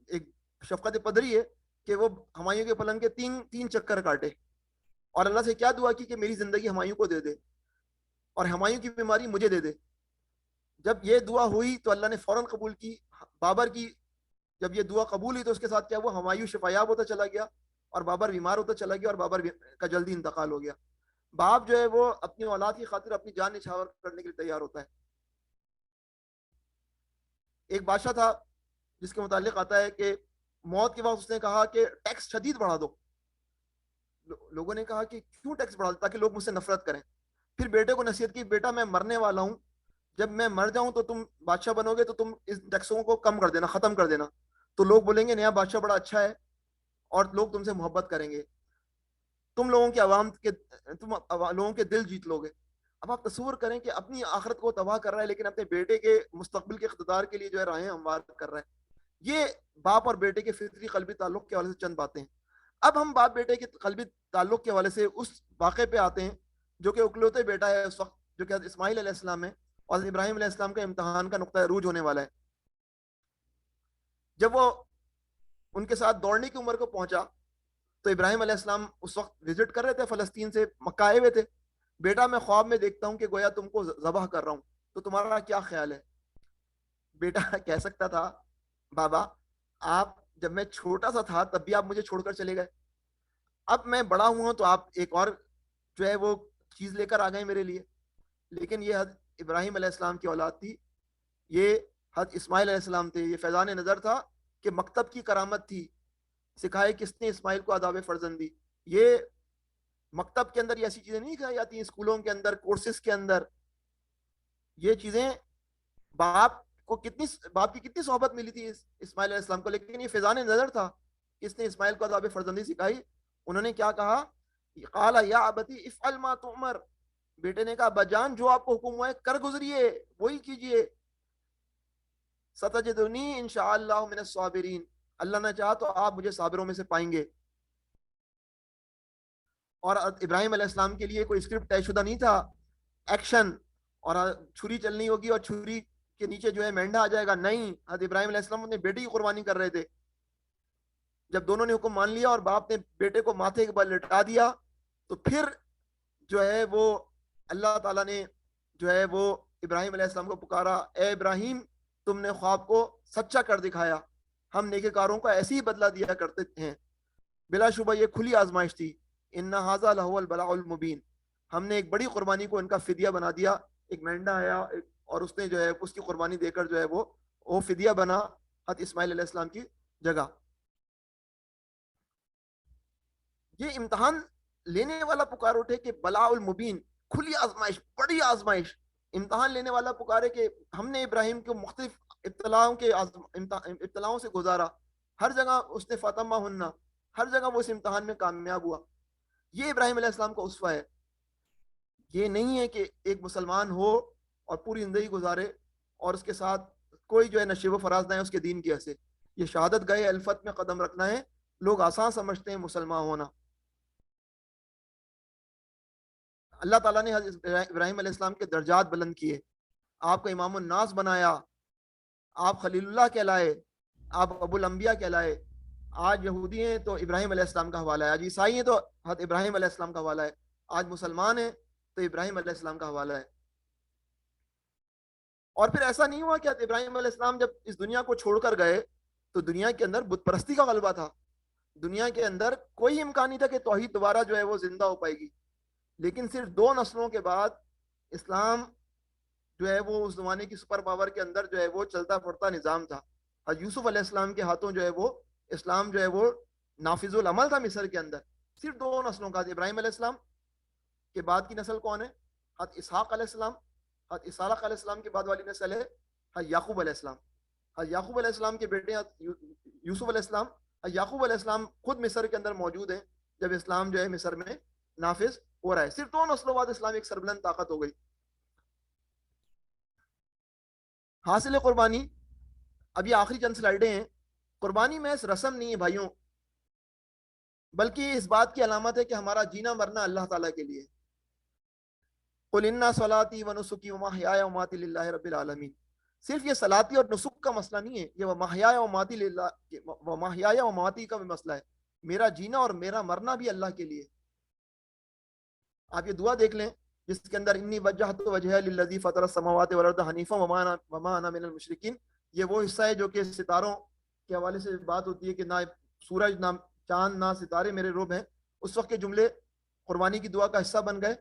ایک شفقت پدری ہے کہ وہ ہمایوں کے پلنگ کے تین چکر کاٹے اور اللہ سے کیا دعا کی کہ میری زندگی ہمایوں کو دے دے اور ہمایوں کی بیماری مجھے دے دے. جب یہ دعا ہوئی تو اللہ نے فوراً قبول کی بابر کی. جب یہ دعا قبول ہوئی تو اس کے ساتھ کیا ہوا, ہمایوں شفا یاب ہوتا چلا گیا اور بابر بیمار ہوتا چلا گیا اور بابر کا جلدی انتقال ہو گیا. باپ جو ہے وہ اپنی اولاد کی خاطر اپنی جان نچھاور کرنے کے لیے تیار ہوتا ہے. ایک بادشاہ تھا جس کے متعلق آتا ہے کہ موت کے وقت اس نے کہا کہ ٹیکس شدید بڑھا دو. لوگوں نے کہا کہ کیوں ٹیکس بڑھا دو؟ تاکہ لوگ مجھ سے نفرت کریں. پھر بیٹے کو نصیحت کی, بیٹا میں مرنے والا ہوں, جب میں مر جاؤں تو تم بادشاہ بنو گے تو تم اس ٹیکسوں کو کم کر دینا, ختم کر دینا, تو لوگ بولیں گے نیا بادشاہ بڑا اچھا ہے اور لوگ تم سے محبت کریں گے, تم لوگوں کے دل جیت لو گے. اب آپ تصور کریں کہ اپنی آخرت کو تباہ کر رہا ہے لیکن اپنے بیٹے کے مستقبل کے اقتدار کے لیے جو ہے راہیں ہموار کر رہا ہے. یہ باپ اور بیٹے کے فطری قلبی تعلق کے حوالے سے چند باتیں ہیں. اب ہم باپ بیٹے کے قلبی تعلق کے حوالے سے اس واقعے پہ آتے ہیں جو کہ اکلوتے بیٹا ہے اس وقت, جو کہ حضرت اسماعیل علیہ السلام ہے اور حضرت ابراہیم علیہ السلام کا امتحان کا نقطہ عروج ہونے والا ہے. جب وہ ان کے ساتھ دوڑنے کی عمر کو پہنچا تو ابراہیم علیہ السلام اس وقت وزٹ کر رہے تھے, فلسطین سے مکہ آئے ہوئے تھے. بیٹا میں خواب میں دیکھتا ہوں کہ گویا تم کو ذبح کر رہا ہوں, تو تمہارا کیا خیال ہے؟ بیٹا کہہ سکتا تھا بابا آپ جب میں چھوٹا سا تھا تب بھی آپ مجھے چھوڑ کر چلے گئے, اب میں بڑا ہوا ہوں تو آپ ایک اور جو ہے وہ چیز لے کر آ گئے میرے لیے. لیکن یہ حضرت ابراہیم علیہ السلام کی اولاد تھی, یہ حضرت اسماعیل علیہ السلام تھے. یہ فیضان نظر تھا کہ مکتب کی کرامت تھی, سکھائے کس نے اسماعیل کو آداب فرزندی. یہ مکتب کے اندر یہ ایسی چیزیں نہیں سکھائی جاتی, اسکولوں کے اندر, کورسز کے اندر. یہ چیزیں باپ کی کتنی صحبت ملی تھی اسماعیل علیہ السلام کو, لیکن یہ فیضان نظر تھا کس نے اسماعیل کو آداب فرزندی سکھائی. انہوں نے کیا کہا, قال یا ابتی افعل ما تؤمر, بیٹے نے کہا بجان جو آپ کو حکم ہوا ہے کر گزریے, وہی کیجئے. ستجدنی انشاءاللہ من الصابرین, اللہ نے چاہا تو آپ مجھے صابروں میں سے پائیں گے. اور ابراہیم علیہ السلام کے لیے کوئی اسکرپٹ طے شدہ نہیں تھا, ایکشن اور چھری چلنی ہوگی اور چھری کے نیچے جو ہے مینڈا آ جائے گا, نہیں. حضرت ابراہیم علیہ السلام اپنے بیٹے کی قربانی کر رہے تھے. جب دونوں نے حکم مان لیا اور باپ نے بیٹے کو ماتھے کے بل لٹا دیا تو پھر جو ہے وہ اللہ تعالیٰ نے جو ہے وہ ابراہیم علیہ السلام کو پکارا, اے ابراہیم تم نے خواب کو سچا کر دکھایا, ہم نیکوکاروں کو ایسے ہی بدلہ دیا کرتے ہیں. بلا شبہ یہ کھلی آزمائش تھی. ان ھذا لہو البلاء المبین, ہم نے ایک بڑی قربانی کو ان کا فدیہ بنا دیا. ایک مینڈا آیا اور اس نے جو ہے اس کی قربانی دے کر جو ہے وہ فدیہ بنا حضرت اسماعیل علیہ السلام کی جگہ. یہ امتحان لینے والا پکار اٹھے کہ بلاء المبین, کھلی آزمائش, بڑی آزمائش. امتحان لینے والا پکارے کہ ہم نے ابراہیم کو مختلف ابتلاؤں سے گزارا, ہر جگہ اس نے فاطمہ ہننا, ہر جگہ وہ اس امتحان میں کامیاب ہوا. یہ ابراہیم علیہ السلام کا اسوہ ہے. یہ نہیں ہے کہ ایک مسلمان ہو اور پوری زندگی گزارے اور اس کے ساتھ کوئی جو ہے نشیب و فراز نہ ہے اس کے دین کی وجہ سے. یہ شہادت گئے الفت میں قدم رکھنا ہے. لوگ آسان سمجھتے ہیں مسلمان ہونا. اللہ تعالیٰ نے ابراہیم علیہ السلام کے درجات بلند کیے, آپ کو امام الناس بنایا, آپ خلیل اللہ کہلائے, آپ ابو الانبیاء کہلائے. آج یہودی ہیں تو ابراہیم علیہ السلام کا حوالہ ہے, آج عیسائی ہیں تو حضرت ابراہیم علیہ السلام کا حوالہ ہے, آج مسلمان ہیں تو ابراہیم علیہ السلام کا حوالہ ہے. اور پھر ایسا نہیں ہوا کہ ابراہیم علیہ السلام جب اس دنیا کو چھوڑ کر گئے تو دنیا کے اندر بت پرستی کا غلبہ تھا. دنیا کے اندر کوئی امکان نہیں تھا کہ توحید دوبارہ جو ہے وہ زندہ ہو پائے گی. لیکن صرف 2 نسلوں کے بعد اسلام جو ہے وہ اس زمانے کی سپر پاور کے اندر جو ہے وہ چلتا پھرتا نظام تھا. حضرت یوسف علیہ السلام کے ہاتھوں جو ہے وہ اسلام جو ہے وہ نافذ العمل تھا مصر کے اندر. صرف 2 نسلوں کا. ابراہیم علیہ السلام کے بعد کی نسل کون ہے؟ حضرت اسحاق علیہ السلام. حضرت اسحاق علیہ السلام کے بعد والی نسل ہے حضرت یعقوب علیہ السلام. حضرت یعقوب علیہ السلام کے بیٹے یوسف علیہ السلام. یعقوب علیہ السلام خود مصر کے اندر موجود ہیں جب اسلام جو ہے مصر میں نافذ ہو رہا ہے. صرف 2 نسلوں بعد اسلام ایک سربلند طاقت ہو گئی. حاصل قربانی اب یہ آخری چند سلائیڈیں ہیں. قربانی میں رسم نہیں ہے بھائیوں، بلکہ اس بات کی علامت ہے کہ ہمارا جینا مرنا اللہ تعالیٰ کے لیے. قل ان صلاتی و نسکی و محیای و مماتی للہ رب العالمین. صرف یہ صلاتی اور نسک کا مسئلہ نہیں ہے، یہ محیای و مماتی للہ و محیای و مماتی کا بھی مسئلہ ہے. میرا جینا اور میرا مرنا بھی اللہ کے لیے. آپ یہ دعا دیکھ لیں جس کے اندر انی وجہت وجہ للذی فطر السماوات والارض حنیفا وما انا من المشرکین. یہ وہ حصہ ہے جو کہ ستاروں کے حوالے سے بات ہوتی ہے کہ نہ سورج نہ چاند نہ ستارے میرے رب ہیں. اس وقت کے جملے قربانی کی دعا کا حصہ بن گئے.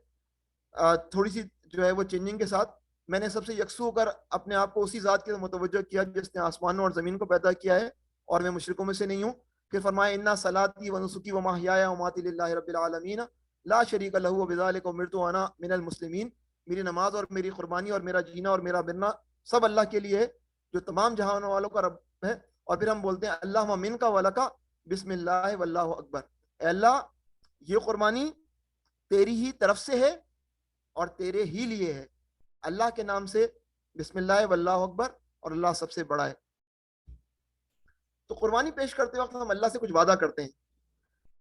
تھوڑی سی جو ہے وہ چینجنگ کے ساتھ میں نے سب سے یکسو ہو کر اپنے آپ کو اسی ذات کے متوجہ کیا جس نے آسمانوں اور زمین کو پیدا کیا ہے، اور میں مشرکوں میں سے نہیں ہوں. پھر فرمایا انا صلاتی و نسکی و محیای و مماتی للہ رب العالمین لا شریک لہ وبذلک امرت وانا من المسلمین. میری نماز اور میری قربانی اور میرا جینا اور میرا مرنا سب اللہ کے لیے ہے جو تمام جہانوں والوں کا رب ہے. اور پھر ہم بولتے ہیں اللہم من کا ولکا بسم اللہ واللہ اکبر. اے اللہ یہ قربانی تیری ہی طرف سے ہے اور تیرے ہی لیے ہے. اللہ کے نام سے بسم اللہ واللہ اکبر اور اللہ سب سے بڑا ہے. تو قربانی پیش کرتے وقت ہم اللہ سے کچھ وعدہ کرتے ہیں.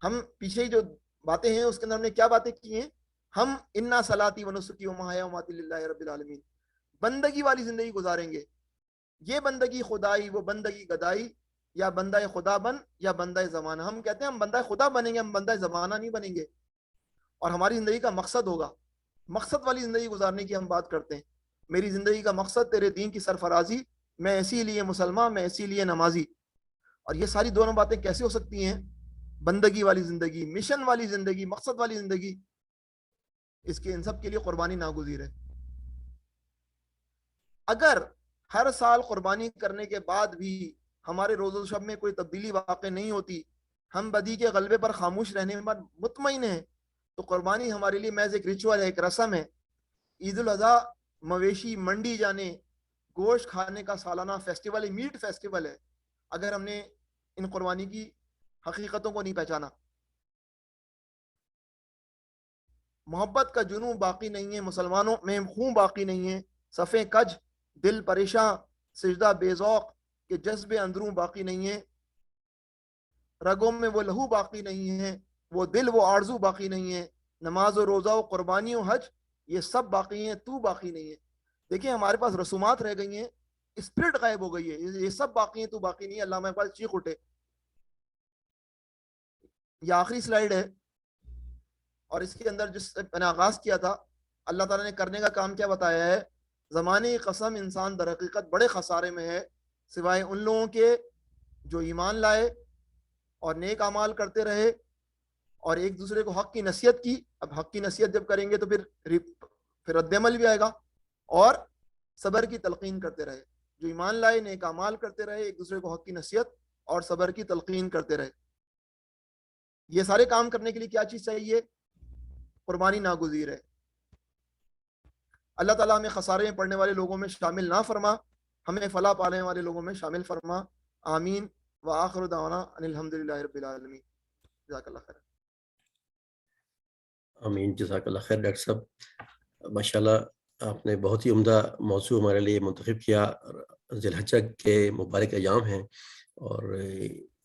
ہم پیچھے ہی جو باتیں ہیں اس کے اندر ہم نے کیا باتیں کی ہیں؟ ہم انا صلاتی و نسکی و محیای و مماتی للہ رب العالمین بندگی والی زندگی گزاریں گے. یہ بندگی خدائی، وہ بندگی گدائی، یا بندہ خدا بن یا بندہ زمانہ. ہم کہتے ہیں ہم بندہ خدا بنیں گے، ہم بندہ زمانہ نہیں بنیں گے. اور ہماری زندگی کا مقصد ہوگا، مقصد والی زندگی گزارنے کی ہم بات کرتے ہیں. میری زندگی کا مقصد تیرے دین کی سرفرازی، میں اسی لیے مسلمان، میں اسی لیے نمازی. اور یہ ساری دونوں باتیں کیسے ہو سکتی ہیں؟ بندگی والی زندگی، مشن والی زندگی، مقصد والی زندگی، اس کے ان سب کے لیے قربانی ناگزیر ہے. اگر ہر سال قربانی کرنے کے بعد بھی ہمارے روز و شب میں کوئی تبدیلی واقع نہیں ہوتی، ہم بدی کے غلبے پر خاموش رہنے میں مطمئن ہیں، تو قربانی ہمارے لیے محض ایک ریچول ہے، ایک رسم ہے. عید الاضحیٰ مویشی منڈی جانے، گوشت کھانے کا سالانہ فیسٹیول ہے، میٹ فیسٹیول ہے، اگر ہم نے ان قربانی کی حقیقتوں کو نہیں پہچانا. محبت کا جنون باقی نہیں ہے، مسلمانوں میں خون باقی نہیں ہے، صفیں کج دل پریشاں، سجدہ بے ذوق کہ جذب اندروں باقی نہیں ہے. رگوں میں وہ لہو باقی نہیں ہے، وہ دل وہ آرزو باقی نہیں ہے. نماز و روزہ و قربانی و حج یہ سب باقی ہیں، تو باقی نہیں ہے. دیکھیں ہمارے پاس رسومات رہ گئی ہیں، اسپرٹ غائب ہو گئی ہے. یہ سب باقی ہیں، تو باقی نہیں ہے. اللہ ہمارے پاس چیخ اٹھے. یہ آخری سلائیڈ ہے، اور اس کے اندر جس سے میں نے آغاز کیا تھا، اللہ تعالیٰ نے کرنے کا کام کیا بتایا ہے؟ زمانے کی قسم انسان در حقیقت بڑے خسارے میں ہے، سوائے ان لوگوں کے جو ایمان لائے اور نیک اعمال کرتے رہے اور ایک دوسرے کو حق کی نصیحت کی. اب حق کی نصیحت جب کریں گے تو پھر رد عمل بھی آئے گا، اور صبر کی تلقین کرتے رہے. جو ایمان لائے، نیک اعمال کرتے رہے، ایک دوسرے کو حق کی نصیحت اور صبر کی تلقین کرتے رہے. یہ سارے کام کرنے کے لیے کیا چیز چاہیے؟ قربانی ناگزیر ہے. اللہ تعالیٰ ہمیں خسارے میں پڑنے والے لوگوں میں شامل نہ فرما، ہمیں فلاح پانے والے لوگوں میں شامل فرما. آمین. وآخر دعوانا ان الحمدللہ رب العالمین. جزاک اللہ خیر. آمین. جزاک اللہ خیر ڈاکٹر صاحب. ماشاءاللہ آپ نے بہت ہی عمدہ موضوع ہمارے لیے منتخب کیا. ذی الحجہ کے مبارک ایام ہیں اور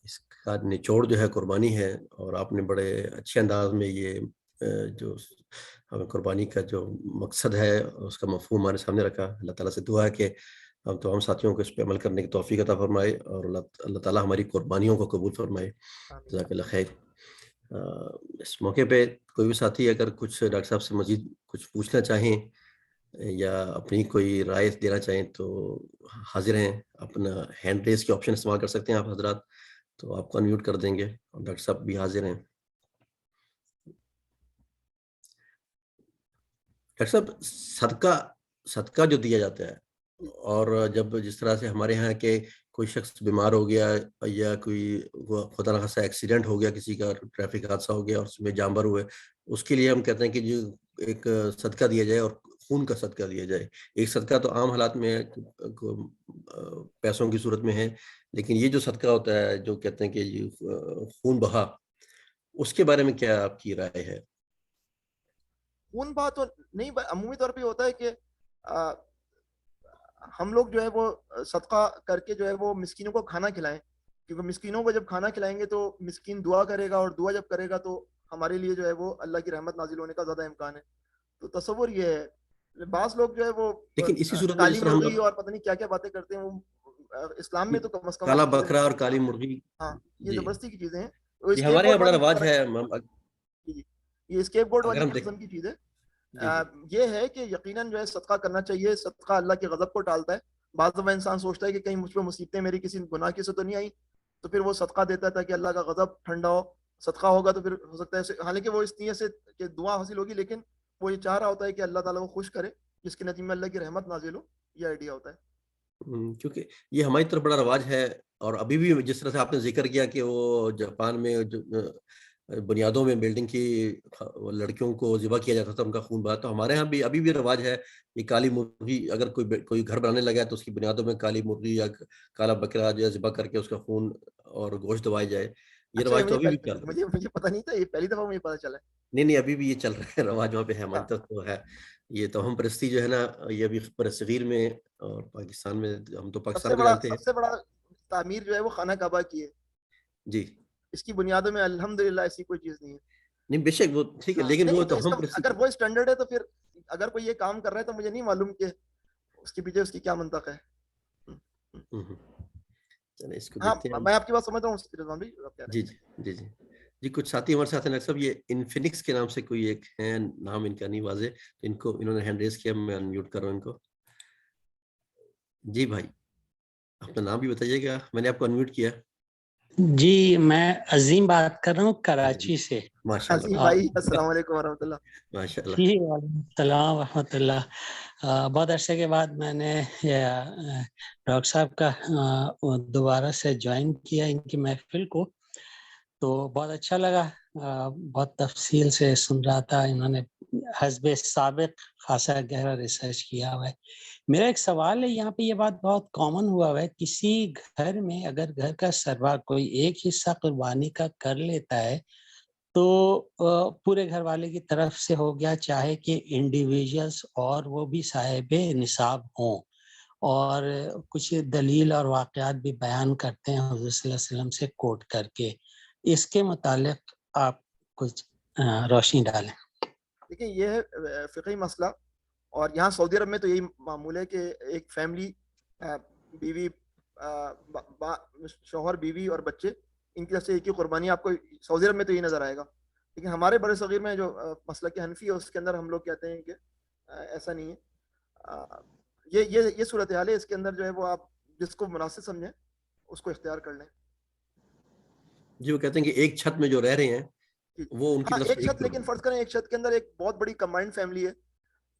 اس کا نچوڑ جو ہے قربانی ہے، اور آپ نے بڑے اچھے انداز میں یہ جو ہمیں قربانی کا جو مقصد ہے اس کا مفہوم ہمارے سامنے رکھا. اللہ تعالیٰ سے دعا ہے کہ ہم تمام ساتھیوں کو اس پہ عمل کرنے کی توفیق عطا فرمائے، اور اللہ تعالیٰ ہماری قربانیوں کو قبول فرمائے. جزاک اللہ خیر. اس موقع پہ کوئی بھی ساتھی اگر کچھ ڈاکٹر صاحب سے مزید کچھ پوچھنا چاہیں یا اپنی کوئی رائے دینا چاہیں تو حاضر ہیں. اپنا ہینڈ ریز کے آپشن استعمال کر سکتے ہیں آپ حضرات, تو آپ کو انمیوٹ کر دیں گے, اور ڈاکٹر صاحب بھی حاضر ہیں. ڈاکٹر صاحب, صدقہ جو دیا جاتا ہے, اور جب جس طرح سے ہمارے یہاں کے کوئی شخص بیمار ہو گیا یا کوئی خدا نخواستہ ایکسیڈنٹ ہو گیا, کسی کا ٹریفک حادثہ ہو گیا اور اس میں جانبر ہوئے, اس کے لیے ہم کہتے ہیں کہ جو ایک صدقہ دیا جائے اور خون کا صدقہ دیا جائے. ایک صدقہ تو عام حالات میں پیسوں کی صورت میں ہے, لیکن یہ جو صدقہ ہوتا ہے جو کہتے ہیں کہ یہ خون بہا, اس کے بارے میں کیا آپ کی رائے ہے؟ خون بہا تو نہیں, عمومی طور پہ ہوتا ہے کہ ہم لوگ جو ہے وہ صدقہ کر کے جو ہے وہ مسکینوں کو کھانا کھلائیں, کیونکہ مسکینوں کو جب کھانا کھلائیں گے تو مسکین دعا کرے گا, اور دعا جب کرے گا تو ہمارے لیے جو ہے وہ اللہ کی رحمت نازل ہونے کا زیادہ امکان ہے. تو تصور یہ ہے. بعض لوگ جو ہے وہ لیکن اسی صورت میں کالی جس طرح مرغی ہم اور پتہ نہیں کیا کیا باتیں کرتے ہیں, وہ اسلام میں تو کم از کم کالا ایسی چیزیں بکرا نہیں اور ہیں. کالی مرغی, ہاں, یہ جی زبردستی کی چیزیں ہیں. وہ جی, اسکیپ ہمارے یہاں گوڈ بڑا والی رواج ہے. جی, یہ اسکیپ گوڈ اگر والی ہم دیکھ, قسم کی چیز ہے. جی جی یہ ہے کہ یقیناً جو ہے صدقہ کرنا چاہیے. صدقہ اللہ کے غضب کو ٹالتا ہے. بعض دفعہ انسان سوچتا ہے کہ کہیں مجھ پہ مصیبتیں میری کسی گناہ کی سے تو نہیں آئی, تو پھر وہ صدقہ دیتا ہے تاکہ اللہ کا غضب ٹھنڈا ہو. صدقہ ہوگا تو پھر ہو سکتا ہے, حالانکہ وہ اس نیت سے کہ دعا حاصل ہوگی, لیکن وہ یہ چاہ رہا ہوتا ہے کہ اللہ تعالیٰ کو خوش کرے, جس کے نتیجے میں اللہ کی رحمت نازل ہو. یہ آئیڈیا ہوتا ہے. کیونکہ یہ ہماری طرف بڑا رواج ہے. اور ابھی بھی جس طرح سے آپ نے ذکر کیا کہ وہ جاپان میں جو بنیادوں میں بلڈنگ کی لڑکیوں کو ذبح کیا جاتا تھا, ان کا خون بہا, تو ہمارے ہاں بھی ابھی بھی رواج ہے. یہ کالی مرغی, اگر کوئی گھر بنانے لگا ہے تو اس کی بنیادوں میں کالی مرغی یا کالا بکرا جو ہے ذبح کر کے اس کا خون اور گوشت دبایا جائے. یہ اچھا, رواج تو ابھی بھی چل رہا ہے. مجھے پتہ نہیں تھا, یہ پہلی دفعہ مجھے پتہ چلا ہے. نہیں, ابھی بھی یہ چل رہا ہے, رواج وہاں پہ ہے, اچھا, ہماری طرف تو ہے. یہ توہم پرستی جو ہے نا, یہ ابھی برصغیر میں اور پاکستان میں, ہم تو پاکستان کو جانتے ہیں. سب سے بڑا تعمیر جو ہے وہ خانہ کعبہ کی ہے. جی, اس کی بنیادوں میں الحمدللہ ایسی کوئی چیز نہیں ہے. نہیں بے شک وہ ٹھیک ہے, لیکن وہ نہیں تو اس توہم کا پرستی. اگر وہ اسٹینڈرڈ ہے تو پھر اگر کوئی یہ کام کر رہا ہے تو مجھے نہیں معلوم کہ اس کے پیچھے اس کی کیا منطق ہے. چلیں اس کو ہاں, دیکھتے ہیں. میں آپ کی بات سمجھ رہا ہوں رضوان بھائی, آپ کہہ رہے جی ہیں. جی جی جی جی, کچھ ساتھی ہمارے ساتھ ہیں ڈاکٹر صاحب, یہ انفینکس کے نام سے کوئی ایک ہے, نام ان کا نہیں واضح, تو ان کو انہوں نے ہینڈ ریز کیا, میں انمیوٹ کر رہا ہوں ان کو. جی بھائی, اپنا نام بھی بتائیے گا, میں نے آپ کو انمیوٹ کیا. جی, میں عظیم بات کر رہا ہوں کراچی سے. ماشاء عظیم اللہ, بھائی, السلام علیکم ورحمۃ اللہ. ماشاء اللہ. جی, وعلیکم السلام ورحمۃ اللہ. بہت عرصے کے بعد میں نے ڈاکٹر صاحب کا دوبارہ سے جوائن کیا ان کی محفل کو, تو بہت اچھا لگا. بہت تفصیل سے سن رہا تھا, انہوں نے حسب سابق خاصا گہرا ریسرچ کیا ہوا ہے. میرا ایک سوال ہے, یہاں پہ یہ بات بہت کامن ہوا ہے, کسی گھر میں اگر گھر کا سربراہ کوئی ایک حصہ قربانی کا کر لیتا ہے تو پورے گھر والے کی طرف سے ہو گیا, چاہے کہ انڈیویجولز اور وہ بھی صاحب نصاب ہوں. اور کچھ دلیل اور واقعات بھی بیان کرتے ہیں حضور صلی اللہ علیہ وسلم سے کوٹ کر کے. اس کے متعلق آپ کچھ روشنی ڈالیں. دیکھیں, یہ ہے فقہی مسئلہ, اور یہاں سعودی عرب میں تو یہی معمول ہے کہ ایک فیملی, بیوی, شوہر, بیوی اور بچے, ان کی طرف سے ایک ہی قربانی آپ کو سعودی عرب میں تو یہ نظر آئے گا. لیکن ہمارے بڑے صغیر میں جو مسلک حنفی ہے اس کے اندر ہم لوگ کہتے ہیں کہ ایسا نہیں ہے. یہ صورتحال ہے, اس کے اندر جو ہے وہ آپ جس کو مناسب سمجھیں اس کو اختیار کر لیں. جی, وہ کہتے ہیں کہ ایک چھت میں جو رہ رہے ہیں وہ ان کی ہاں, طرف ایک سے چھت, لیکن فرض کریں ایک چھت کے اندر ایک بہت بڑی کمبائنڈ فیملی ہے,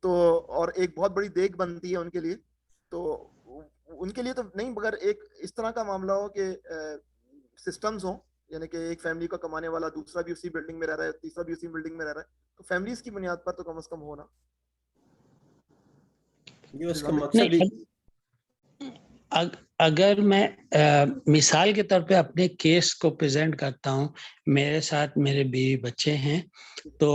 تو اور ایک بہت بڑی دیگ بنتی ہے ان کے لیے, تو ان کے لیے تو نہیں, مگر ایک اس طرح کا معاملہ ہو کہ سسٹمز ہوں, یعنی کہ ایک فیملی کا کمانے والا دوسرا بھی اسی بلڈنگ میں رہ رہا ہے, تیسرا بھی اسی بلڈنگ میں رہ رہا ہے, تو فیملیز کی بنیاد پر تو کم از کم ہونا. یہ اس کا مقصد بھی. اگر میں مثال کے طور پہ اپنے کیس کو پریزنٹ کرتا ہوں, میرے ساتھ میرے بیوی بچے ہیں, تو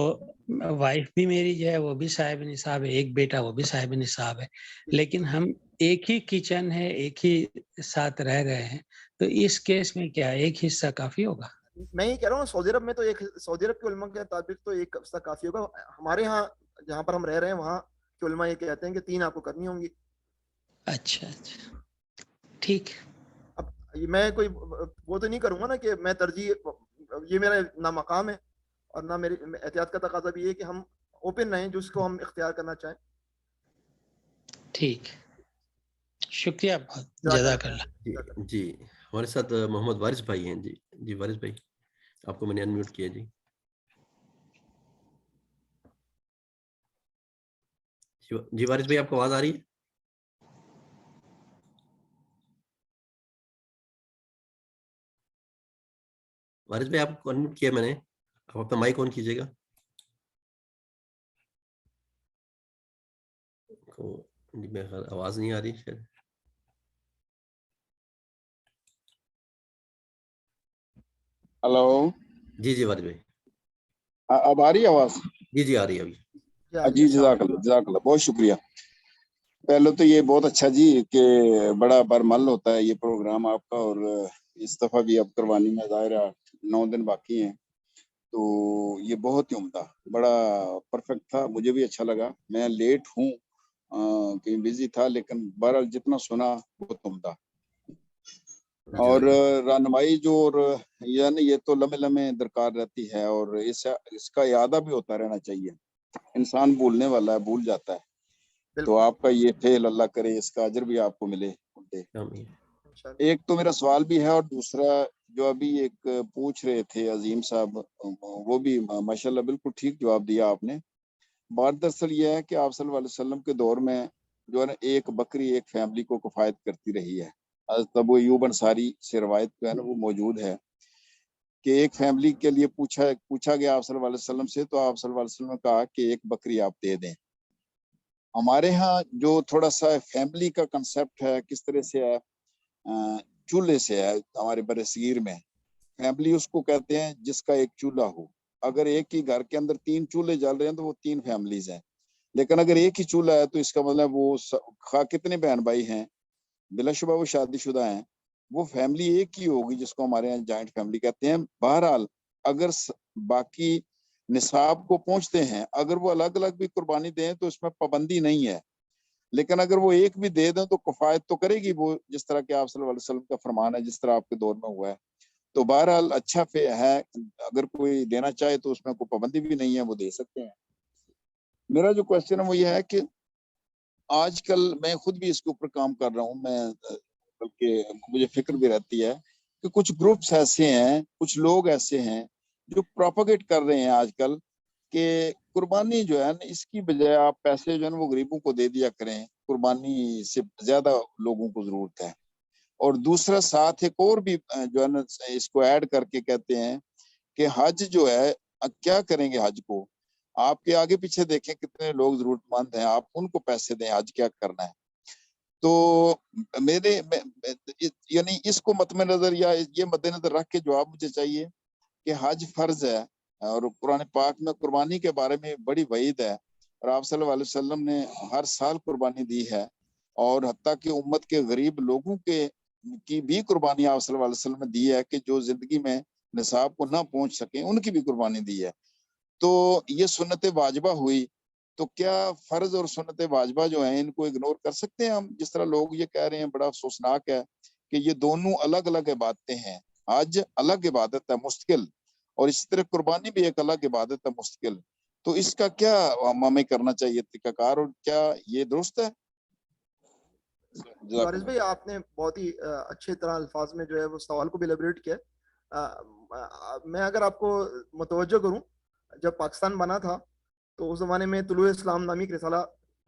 وائف بھی میری جو ہے وہ بھی صاحب نصاب ہے, ایک بیٹا وہ بھی صاحب نصاب ہے, لیکن ہم ایک ہی کچن ہے, ایک ہی ساتھ رہ رہے ہیں, تو اس کیس میں کیا ایک حصہ کافی ہوگا؟ میں یہ کہہ رہا ہوں, سعودی عرب میں تو ایک, سعودی عرب کے علماء کے مطابق تو ایک حصہ کافی ہوگا. ہمارے ہاں جہاں پر ہم رہ رہے ہیں وہاں کے علماء یہ کہتے ہیں کہ 3 آپ کو کرنی ہوں گی. اچھا, ٹھیک. اب میں کوئی وہ تو نہیں کروں گا نا کہ میں ترجیح, یہ میرا نامقام ہے اور نہ میری احتیاط کا تقاضا بھی ہے کہ ہم اوپن رہیں جس کو ہم اختیار کرنا چاہیں. ٹھیک، شکریہ بہت، جزاک جزاک اللہ. اللہ. جی ہمارے ساتھ محمد وارث بھائی ہیں. جی وارث بھائی آپ کو میں نے انمیوٹ کیا. جی وارث بھائی آپ کو آواز آ رہی ہے؟ وارث بھائی آپ کو انمیوٹ کیا میں نے، آپ اپنا مائک آن کیجیے گا. جی میرے خیال آواز نہیں آ رہی شاید. ہلو جی وارث بھائی اب آ رہی ہے آواز؟ جی آ رہی ہے ابھی. جی جزاک اللہ بہت شکریہ. پہلے تو یہ بہت اچھا جی کہ بڑا برمل ہوتا ہے یہ پروگرام آپ کا، اور اس دفعہ بھی اب قربانی میں ظاہر 9 دن باقی ہیں، تو یہ بہت ہی عمدہ، بڑا پرفیکٹ تھا. مجھے بھی اچھا لگا. میں لیٹ ہوں کہیں بزی تھا، لیکن بہرحال جتنا سنا بہت عمدہ. اور رہنمائی جو یعنی یہ تو لمحے لمحے درکار رہتی ہے، اور اس کا اعادہ بھی ہوتا رہنا چاہیے. انسان بھولنے والا ہے، بھول جاتا ہے. تو آپ کا یہ فعل اللہ کرے اس کا اجر بھی آپ کو ملے. ایک تو میرا سوال بھی ہے، اور دوسرا جو ابھی ایک پوچھ رہے تھے عظیم صاحب، وہ بھی ماشاءاللہ بالکل ٹھیک جواب دیا آپ نے. بات دراصل یہ ہے کہ آپ صلی اللہ علیہ وسلم کے دور میں جو ہے نا ایک بکری ایک فیملی کو کفایت کرتی رہی ہے. حضرت ابو ایوب انصاری سے روایت جو ہے نا وہ موجود ہے کہ ایک فیملی کے لیے پوچھا گیا آپ صلی اللہ علیہ وسلم سے، تو آپ صلی اللہ علیہ وسلم نے کہا کہ ایک بکری آپ دے دیں. ہمارے ہاں جو تھوڑا سا فیملی کا کنسپٹ ہے کس طرح سے ہے، چولہے سے ہے. ہمارے برصغیر میں فیملی اس کو کہتے ہیں جس کا ایک چولہا ہو. اگر ایک ہی گھر کے اندر 3 چولہے جل رہے ہیں تو وہ 3 فیملیز ہیں. لیکن اگر ایک ہی چولہا ہے تو اس کا مطلب وہ کتنے بہن بھائی ہیں، بلا شبہ وہ شادی شدہ ہیں، وہ فیملی ایک ہی ہوگی جس کو ہمارے یہاں جوائنٹ فیملی کہتے ہیں. بہرحال اگر باقی نصاب کو پہنچتے ہیں، اگر وہ الگ الگ بھی قربانی دیں تو اس میں پابندی نہیں ہے. لیکن اگر وہ ایک بھی دے دیں تو کفایت تو کرے گی وہ، جس طرح کہ آپ صلی اللہ علیہ وسلم کا فرمان ہے، جس طرح آپ کے دور میں ہوا ہے. تو بہرحال اچھا ہے، اگر کوئی دینا چاہے تو اس میں کوئی پابندی بھی نہیں ہے، وہ دے سکتے ہیں. میرا جو کوشچن ہے وہ یہ ہے کہ آج کل میں خود بھی اس کے اوپر کام کر رہا ہوں، بلکہ مجھے فکر بھی رہتی ہے کہ کچھ گروپس ایسے ہیں، کچھ لوگ ایسے ہیں جو پروپیگیٹ کر رہے ہیں آج کل کہ قربانی جو ہے نا اس کی بجائے آپ پیسے جو ہے نا وہ غریبوں کو دے دیا کریں، قربانی سے زیادہ لوگوں کو ضرورت ہے. اور دوسرا ساتھ ایک اور بھی جو ہے نا اس کو ایڈ کر کے کہتے ہیں کہ حج جو ہے کیا کریں گے، حج کو آپ کے آگے پیچھے دیکھیں کتنے لوگ ضرورت مند ہیں، آپ ان کو پیسے دیں، حج کیا کرنا ہے. تو یعنی اس کو مد نظر یا یہ مد نظر رکھ کے جواب مجھے چاہیے کہ حج فرض ہے، اور قرآن پاک میں قربانی کے بارے میں بڑی وعید ہے، اور آپ صلی اللہ علیہ وسلم نے ہر سال قربانی دی ہے، اور حتیٰ کہ امت کے غریب لوگوں کی بھی قربانی آپ صلی اللہ علیہ وسلم نے دی ہے کہ جو زندگی میں نصاب کو نہ پہنچ سکیں ان کی بھی قربانی دی ہے. تو یہ سنت واجبہ ہوئی، تو کیا فرض اور سنت واجبہ جو ہیں ان کو اگنور کر سکتے ہیں ہم؟ جس طرح لوگ یہ کہہ رہے ہیں، بڑا افسوسناک ہے کہ یہ دونوں الگ الگ عبادتیں ہیں. حج الگ عبادت ہے مستقل، اور اسی طرح قربانی بھی ایک الگ عبادت ہے مستقل. تو اس کا کیا ہمیں کرنا چاہیے طریقہ کار، اور کیا یہ درست ہے؟ وارث بھائی آپ نے بہت ہی اچھے طرح الفاظ میں جو ہے وہ سوال کو بھی ایلیبریٹ کیا. میں اگر آپ کو متوجہ کروں، جب پاکستان بنا تھا تو اس زمانے میں طلوع اسلام نامی ایک رسالہ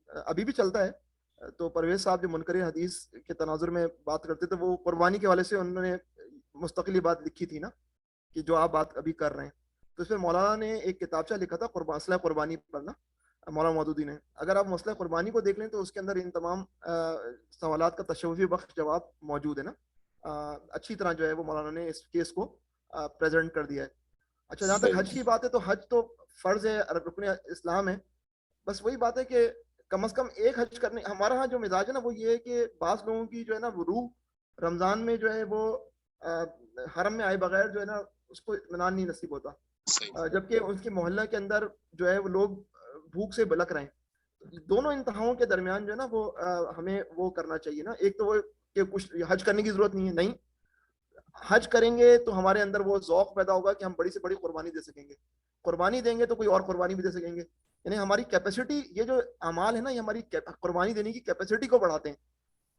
ابھی بھی چلتا ہے. تو پرویز صاحب جو منکر حدیث کے تناظر میں بات کرتے تھے، وہ قربانی کے حوالے سے انہوں نے مستقلی بات لکھی تھی نا، کہ جو آپ بات ابھی کر رہے ہیں. تو اس میں مولانا نے ایک کتابچہ لکھا تھا مسئلہ قربانی پر نا، مولانا مودودی نے. اگر آپ مسئلہ قربانی کو دیکھ لیں تو اس کے اندر ان تمام سوالات کا تشویفی بخش جواب موجود ہے نا. اچھی طرح جو ہے وہ مولانا نے اس کیس کو پریزنٹ کر دیا ہے. اچھا، جہاں تک حج کی بات ہے تو حج تو فرض ہے، رکن اسلام ہے. بس وہی بات ہے کہ کم از کم ایک حج کرنے، ہمارا ہاں جو مزاج ہے نا وہ یہ ہے کہ بعض لوگوں کی جو ہے نا وہ روح رمضان میں جو ہے وہ حرم میں آئے بغیر جو ہے نا اس کو اطمینان نہیں نصیب ہوتا، جبکہ اس کے محلہ کے اندر جو ہے وہ لوگ بھوک سے بلک رہے ہیں. دونوں انتہاؤں کے درمیان جو ہے نا وہ ہمیں وہ کرنا چاہیے نا. ایک تو وہ کہ کچھ حج کرنے کی ضرورت نہیں ہے، نہیں حج کریں گے تو ہمارے اندر وہ ذوق پیدا ہوگا کہ ہم بڑی سے بڑی قربانی دے سکیں گے. قربانی دیں گے تو کوئی اور قربانی بھی دے سکیں گے. یعنی ہماری کیپیسٹی, یہ جو اعمال ہے نا, یہ ہماری قربانی دینے کی کیپیسٹی کو بڑھاتے ہیں.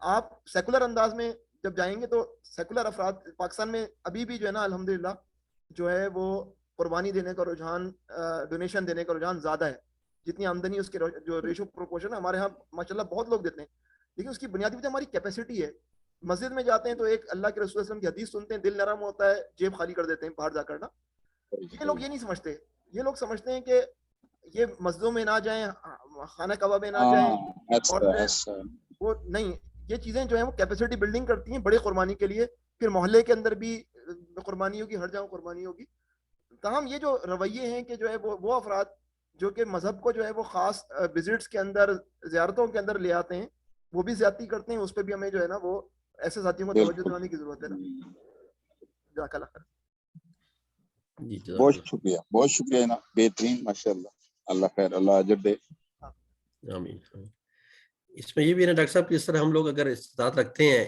آپ سیکولر انداز میں جب جائیں گے تو سیکولر افراد پاکستان میں ابھی بھی جو ہے نا الحمدللہ جو ہے وہ قربانی دینے کا رجحان, ڈونیشن دینے کا رجحان زیادہ ہے. جتنی آمدنی اس کے جو ریشو پروپورشن ہے, ہمارے یہاں ماشاءاللہ بہت لوگ دیتے ہیں, لیکن اس کی بنیادی وجہ ہماری کیپیسٹی ہے. مسجد میں جاتے ہیں تو ایک اللہ کے رسول صلی اللہ علیہ وسلم کی حدیث سنتے ہیں, دل نرم ہوتا ہے, جیب خالی کر دیتے ہیں باہر جا کر نا. یہ لوگ یہ نہیں سمجھتے. یہ لوگ سمجھتے ہیں کہ یہ مسجدوں میں نہ جائیں, خانہ کعبہ میں نہ جائیں, اور وہ نہیں, یہ چیزیں جو ہیں وہ کیپیسٹی بلڈنگ کرتی ہیں بڑے قربانی کے لیے. پھر محلے کے اندر بھی قربانی ہوگی, ہر جگہ قربانی ہوگی. تاہم یہ جو رویے ہیں کہ جو ہے وہ افراد جو کہ مذہب کو جو ہے وہ خاص وزٹس کے اندر, زیارتوں کے اندر لے آتے ہیں, وہ بھی زیادتی کرتے ہیں. اس پہ بھی ہمیں جو ہے نا وہ ایسے ساتھیوں کو توجہ دلانے کی ضرورت ہے نا. جزاک اللہ خیر. جی بہت شکریہ, بہت شکریہ نا, بہترین ماشاءاللہ. اللہ خیر, اللہ اجر دے. آمین. اس میں یہ بھی ہے نا ڈاکٹر صاحب, جس طرح ہم لوگ اگر استطاعت رکھتے ہیں